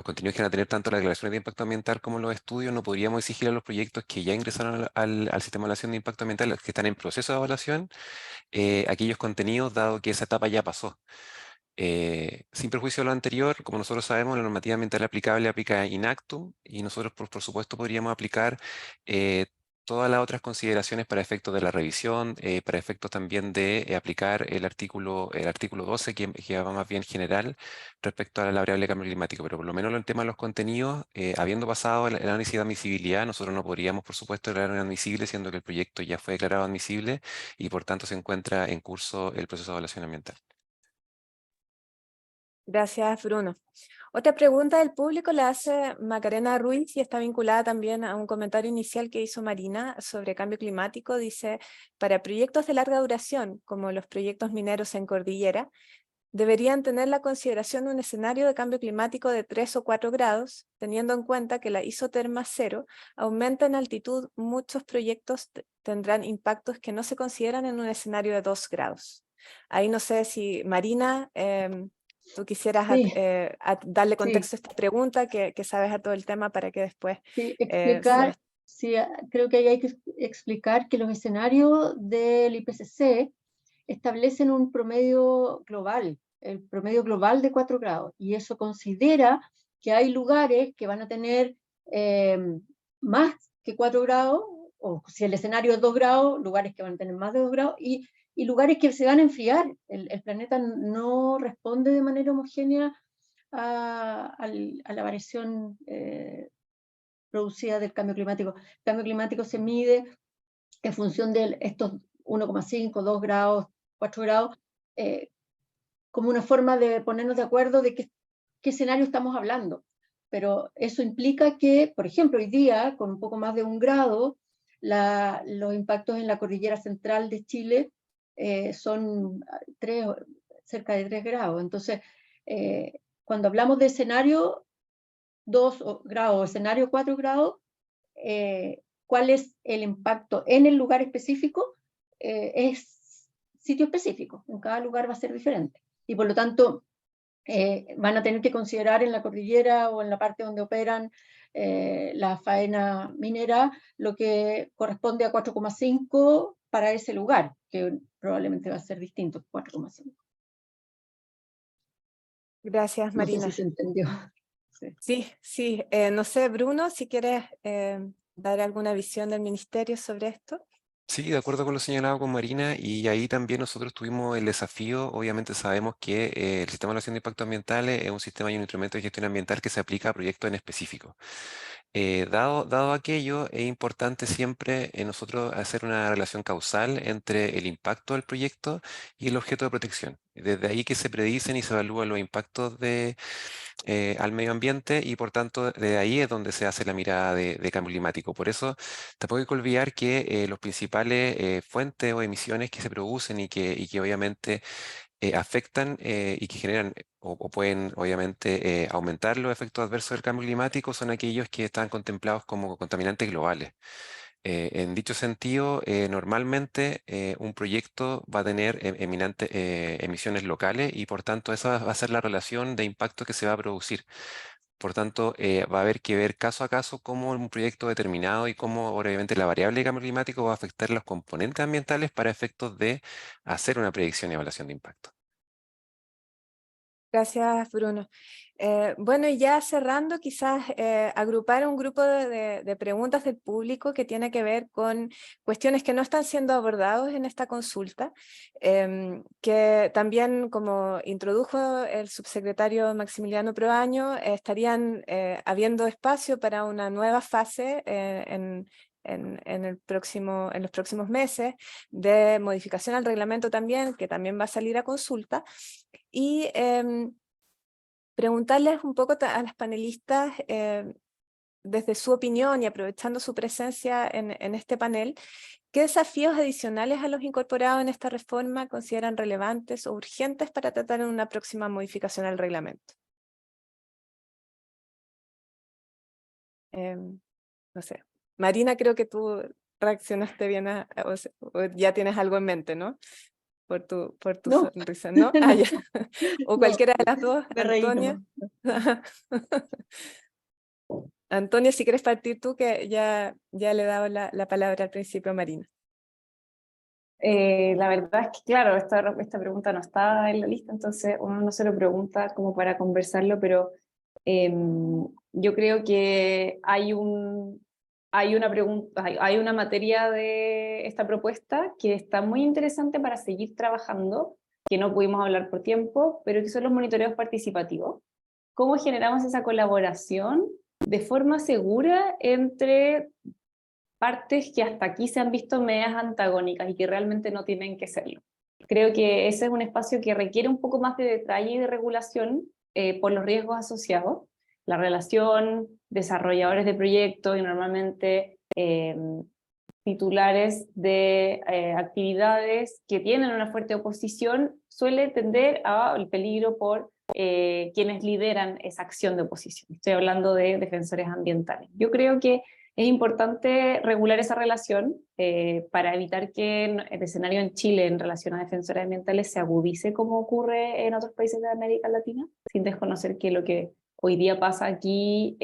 contenidos que van a tener tanto las declaraciones de impacto ambiental como los estudios, no podríamos exigir a los proyectos que ya ingresaron al sistema de evaluación de impacto ambiental, los que están en proceso de evaluación, aquellos contenidos, dado que esa etapa ya pasó. Sin perjuicio de lo anterior, como nosotros sabemos, la normativa ambiental aplicable aplica in actum y nosotros, por supuesto, podríamos aplicar todas las otras consideraciones para efectos de la revisión, para efectos también de aplicar el artículo 12, que va más bien general respecto a la variable de cambio climático. Pero por lo menos en el tema de los contenidos, habiendo pasado el análisis de admisibilidad, nosotros no podríamos, por supuesto, declarar admisible, siendo que el proyecto ya fue declarado admisible y por tanto se encuentra en curso el proceso de evaluación ambiental. Gracias, Bruno. Otra pregunta del público la hace Macarena Ruiz y está vinculada también a un comentario inicial que hizo Marina sobre cambio climático. Dice, para proyectos de larga duración, como los proyectos mineros en cordillera, deberían tener la consideración de un escenario de cambio climático de 3 o 4 grados, teniendo en cuenta que la isoterma cero aumenta en altitud. Muchos proyectos tendrán impactos que no se consideran en un escenario de 2 grados. Ahí no sé si Marina... tú quisieras Sí, darle sí, contexto a esta pregunta, que sabes a todo el tema para que después... sí, explicar, sí, creo que ahí hay que explicar que los escenarios del IPCC establecen un promedio global, el promedio global de 4 grados, y eso considera que hay lugares que van a tener más que 4 grados, o si el escenario es 2 grados, lugares que van a tener más de 2 grados, y lugares que se van a enfriar. El planeta no responde de manera homogénea a la variación producida del cambio climático. El cambio climático se mide en función de estos 1,5, 2 grados, 4 grados, como una forma de ponernos de acuerdo de qué escenario estamos hablando. Pero eso implica que, por ejemplo, hoy día, con un poco más de 1 grado, los impactos en la cordillera central de Chile son cerca de 3 grados. Entonces, cuando hablamos de escenario 2 grados, escenario 4 grados, cuál es el impacto en el lugar específico, es sitio específico, en cada lugar va a ser diferente. Y por lo tanto, van a tener que considerar en la cordillera o en la parte donde operan la faena minera lo que corresponde a 4,5 para ese lugar, que probablemente va a ser distinto, 4,5. Gracias, No sé Marina. si se entendió. Sí, sí. No sé, Bruno, si quieres dar alguna visión del ministerio sobre esto. Sí, de acuerdo con lo señalado con Marina, y ahí también nosotros tuvimos el desafío, obviamente sabemos que el sistema de evaluación de impacto ambiental es un sistema y un instrumento de gestión ambiental que se aplica a proyectos en específico. Dado aquello, es importante siempre nosotros hacer una relación causal entre el impacto del proyecto y el objeto de protección. Desde ahí que se predicen y se evalúan los impactos al medio ambiente y por tanto de ahí es donde se hace la mirada de cambio climático. Por eso tampoco hay que olvidar que los principales fuentes o emisiones que se producen y que obviamente afectan y que generan o pueden obviamente aumentar los efectos adversos del cambio climático son aquellos que están contemplados como contaminantes globales. En dicho sentido, normalmente un proyecto va a tener eminentes emisiones locales y por tanto esa va a ser la relación de impacto que se va a producir. Por tanto, va a haber que ver caso a caso cómo un proyecto determinado y cómo obviamente la variable de cambio climático va a afectar los componentes ambientales para efectos de hacer una predicción y evaluación de impacto. Gracias, Bruno. Bueno, y ya cerrando, quizás agrupar un grupo de preguntas del público que tiene que ver con cuestiones que no están siendo abordados en esta consulta, que también, como introdujo el subsecretario Maximiliano Proaño, estarían habiendo espacio para una nueva fase en los próximos meses de modificación al reglamento también, que también va a salir a consulta. Y preguntarles un poco a las panelistas, desde su opinión y aprovechando su presencia en este panel, ¿qué desafíos adicionales a los incorporados en esta reforma consideran relevantes o urgentes para tratar en una próxima modificación al reglamento? No sé. Marina, creo que tú reaccionaste bien o ya tienes algo en mente, ¿no? Por tu No. sonrisa, ¿no? Ah, ya. O No, cualquiera de las dos, me reí Antonia. nomás. Antonia, si quieres partir tú, que ya le he dado la palabra al principio a Marina. La verdad es que, claro, esta pregunta no está en la lista, entonces uno no se lo pregunta como para conversarlo, pero yo creo que hay una materia de esta propuesta que está muy interesante para seguir trabajando, que no pudimos hablar por tiempo, pero que son los monitoreos participativos. ¿Cómo generamos esa colaboración de forma segura entre partes que hasta aquí se han visto medias antagónicas y que realmente no tienen que serlo? Creo que ese es un espacio que requiere un poco más de detalle y de regulación por los riesgos asociados. La relación desarrolladores de proyectos y normalmente titulares de actividades que tienen una fuerte oposición suele tender al peligro por quienes lideran esa acción de oposición. Estoy hablando de defensores ambientales. Yo creo que es importante regular esa relación para evitar que el escenario en Chile en relación a defensores ambientales se agudice como ocurre en otros países de América Latina, sin desconocer que lo que hoy día pasa aquí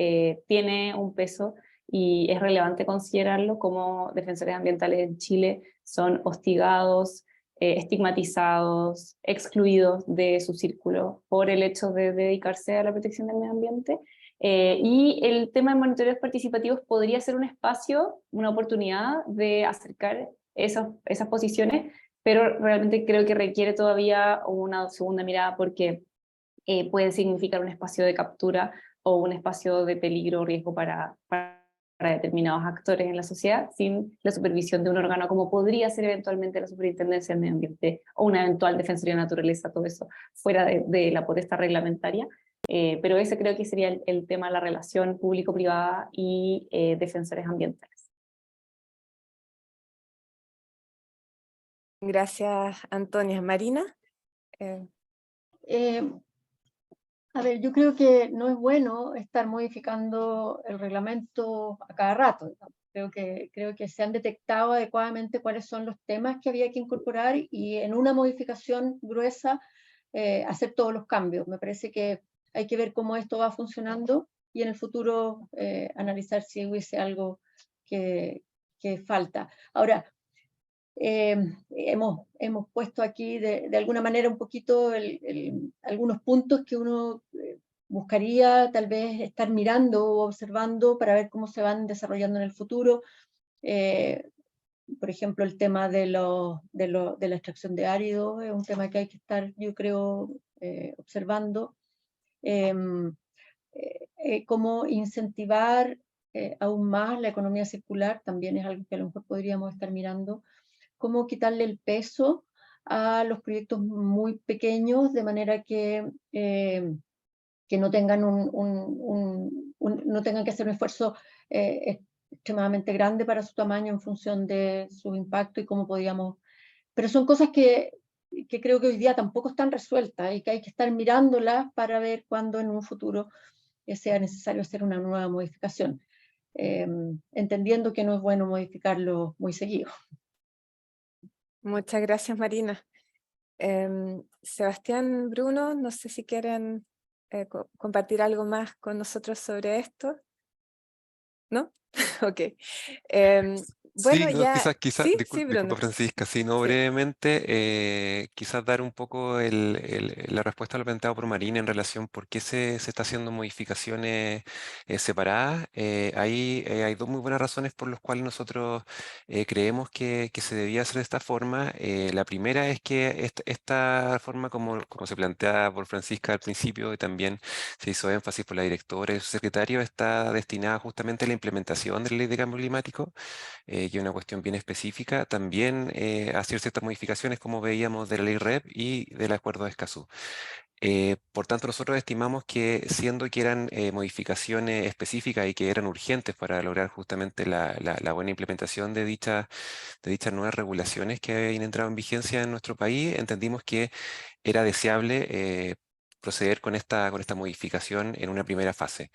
tiene un peso y es relevante considerarlo, como defensores ambientales en Chile son hostigados, estigmatizados, excluidos de su círculo por el hecho de dedicarse a la protección del medio ambiente. Y el tema de monitoreos participativos podría ser un espacio, una oportunidad de acercar esas posiciones, pero realmente creo que requiere todavía una segunda mirada porque puede significar un espacio de captura o un espacio de peligro o riesgo para determinados actores en la sociedad sin la supervisión de un órgano como podría ser eventualmente la Superintendencia del Medio Ambiente o una eventual Defensoría de Naturaleza, todo eso fuera de la potestad reglamentaria. Pero ese creo que sería el tema de la relación público-privada y defensores ambientales. Gracias, Antonia. Marina. A ver, yo creo que no es bueno estar modificando el reglamento a cada rato, digamos. Creo que se han detectado adecuadamente cuáles son los temas que había que incorporar y en una modificación gruesa hacer todos los cambios. Me parece que hay que ver cómo esto va funcionando y en el futuro analizar si hubiese algo que falta. Ahora, hemos puesto aquí de alguna manera un poquito algunos puntos que uno buscaría tal vez estar mirando o observando para ver cómo se van desarrollando en el futuro. Por ejemplo, el tema de la extracción de áridos es un tema que hay que estar, yo creo, observando. Cómo incentivar aún más la economía circular también es algo que a lo mejor podríamos estar mirando. Cómo quitarle el peso a los proyectos muy pequeños de manera que no tengan no tengan que hacer un esfuerzo extremadamente grande para su tamaño en función de su impacto y cómo podíamos... Pero son cosas que creo que hoy día tampoco están resueltas y que hay que estar mirándolas para ver cuándo en un futuro sea necesario hacer una nueva modificación. entendiendo que no es bueno modificarlo muy seguido. Muchas gracias, Marina. Sebastián, Bruno, no sé si quieren compartir algo más con nosotros sobre esto. ¿No? Ok. Bueno, Sí, no, ya... Sí, sí, disculpa Bruno. Francisca, sí, no, Sí. brevemente, quizás dar un poco la respuesta a lo planteado por Marina en relación por qué se está haciendo modificaciones separadas. Ahí hay dos muy buenas razones por las cuales nosotros creemos que se debía hacer de esta forma. La primera es que esta forma, como se plantea por Francisca al principio, y también se hizo énfasis por la directora y su secretario, está destinada justamente a la implementación de la ley de cambio climático, que es una cuestión bien específica, también hacer ciertas modificaciones como veíamos de la ley REP y del acuerdo de Escazú. Por tanto, nosotros estimamos que siendo que eran modificaciones específicas y que eran urgentes para lograr justamente la buena implementación de dichas nuevas regulaciones que habían entrado en vigencia en nuestro país, entendimos que era deseable proceder con esta modificación en una primera fase.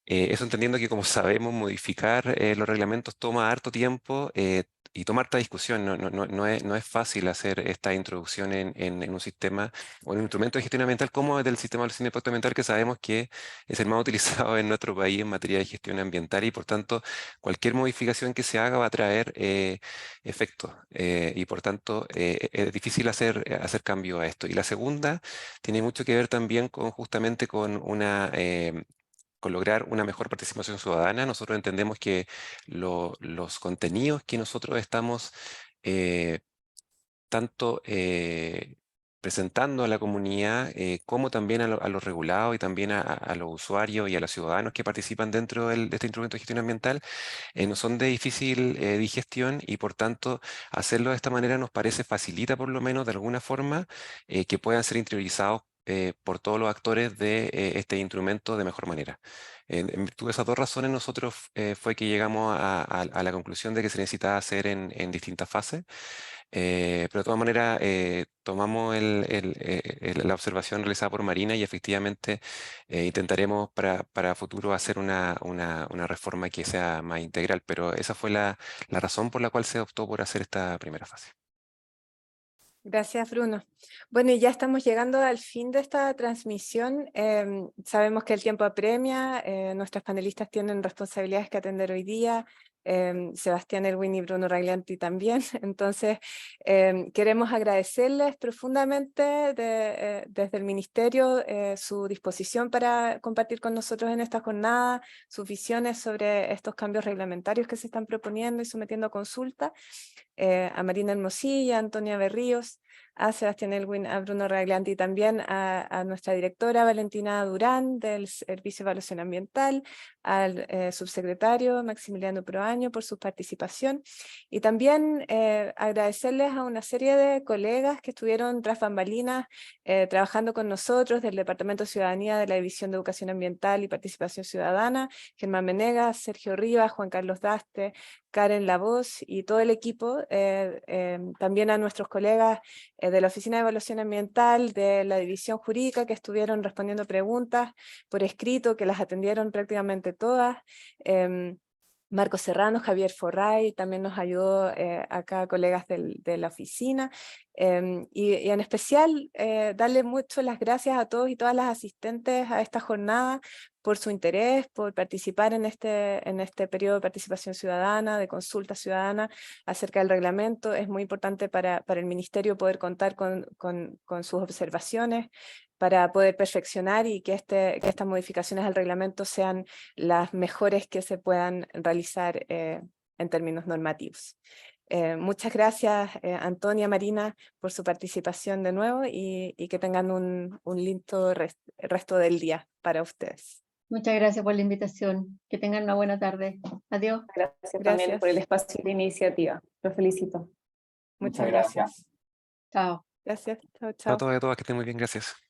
Eso entendiendo que, como sabemos, modificar los reglamentos toma harto tiempo y toma harta discusión. No es fácil hacer esta introducción en un sistema o en un instrumento de gestión ambiental como el del sistema de evaluación de impacto ambiental, que sabemos que es el más utilizado en nuestro país en materia de gestión ambiental, y por tanto cualquier modificación que se haga va a traer efectos y por tanto es difícil hacer cambio a esto. Y la segunda tiene mucho que ver también justamente con con lograr una mejor participación ciudadana. Nosotros entendemos que los contenidos que nosotros estamos tanto presentando a la comunidad como también a los regulados y también a los usuarios y a los ciudadanos que participan dentro de este instrumento de gestión ambiental, no son de difícil digestión, y por tanto hacerlo de esta manera nos parece facilita por lo menos de alguna forma que puedan ser interiorizados por todos los actores de este instrumento de mejor manera. En virtud de esas dos razones, nosotros fue que llegamos a la conclusión de que se necesitaba hacer en distintas fases. Pero de todas maneras, tomamos la observación realizada por Marina y efectivamente intentaremos para futuro hacer una reforma que sea más integral, pero esa fue la razón por la cual se optó por hacer esta primera fase. Gracias, Bruno. Bueno, y ya estamos llegando al fin de esta transmisión. Sabemos que el tiempo apremia, nuestros panelistas tienen responsabilidades que atender hoy día, Sebastián Erwin y Bruno Raglianti también. Entonces, queremos agradecerles profundamente desde el Ministerio su disposición para compartir con nosotros en esta jornada sus visiones sobre estos cambios reglamentarios que se están proponiendo y sometiendo a consulta. A Marina Hermosilla, a Antonia Berríos, a Sebastián Elwin, a Bruno Raglianti y también a nuestra directora Valentina Durán del Servicio de Evaluación Ambiental, al subsecretario Maximiliano Proaño por su participación, y también agradecerles a una serie de colegas que estuvieron tras bambalinas trabajando con nosotros del Departamento de Ciudadanía de la División de Educación Ambiental y Participación Ciudadana, Germán Menegas, Sergio Rivas, Juan Carlos Daste, Karen Lavoz y todo el equipo, también a nuestros colegas de la Oficina de Evaluación Ambiental, de la División Jurídica, que estuvieron respondiendo preguntas por escrito, que las atendieron prácticamente todas. Marco Serrano, Javier Forray, también nos ayudó acá colegas de la oficina, y en especial darle mucho las gracias a todos y todas las asistentes a esta jornada por su interés, por participar en este periodo de participación ciudadana, de consulta ciudadana acerca del reglamento. Es muy importante para el Ministerio poder contar con sus observaciones para poder perfeccionar y que estas modificaciones al reglamento sean las mejores que se puedan realizar en términos normativos. Muchas gracias Antonia, Marina, por su participación de nuevo y que tengan un lindo resto del día para ustedes. Muchas gracias por la invitación. Que tengan una buena tarde. Adiós. Gracias también por el espacio de iniciativa. Los felicito. Muchas gracias. Chao. Gracias. Chao, A chao. todos y a todas, que estén muy bien, gracias.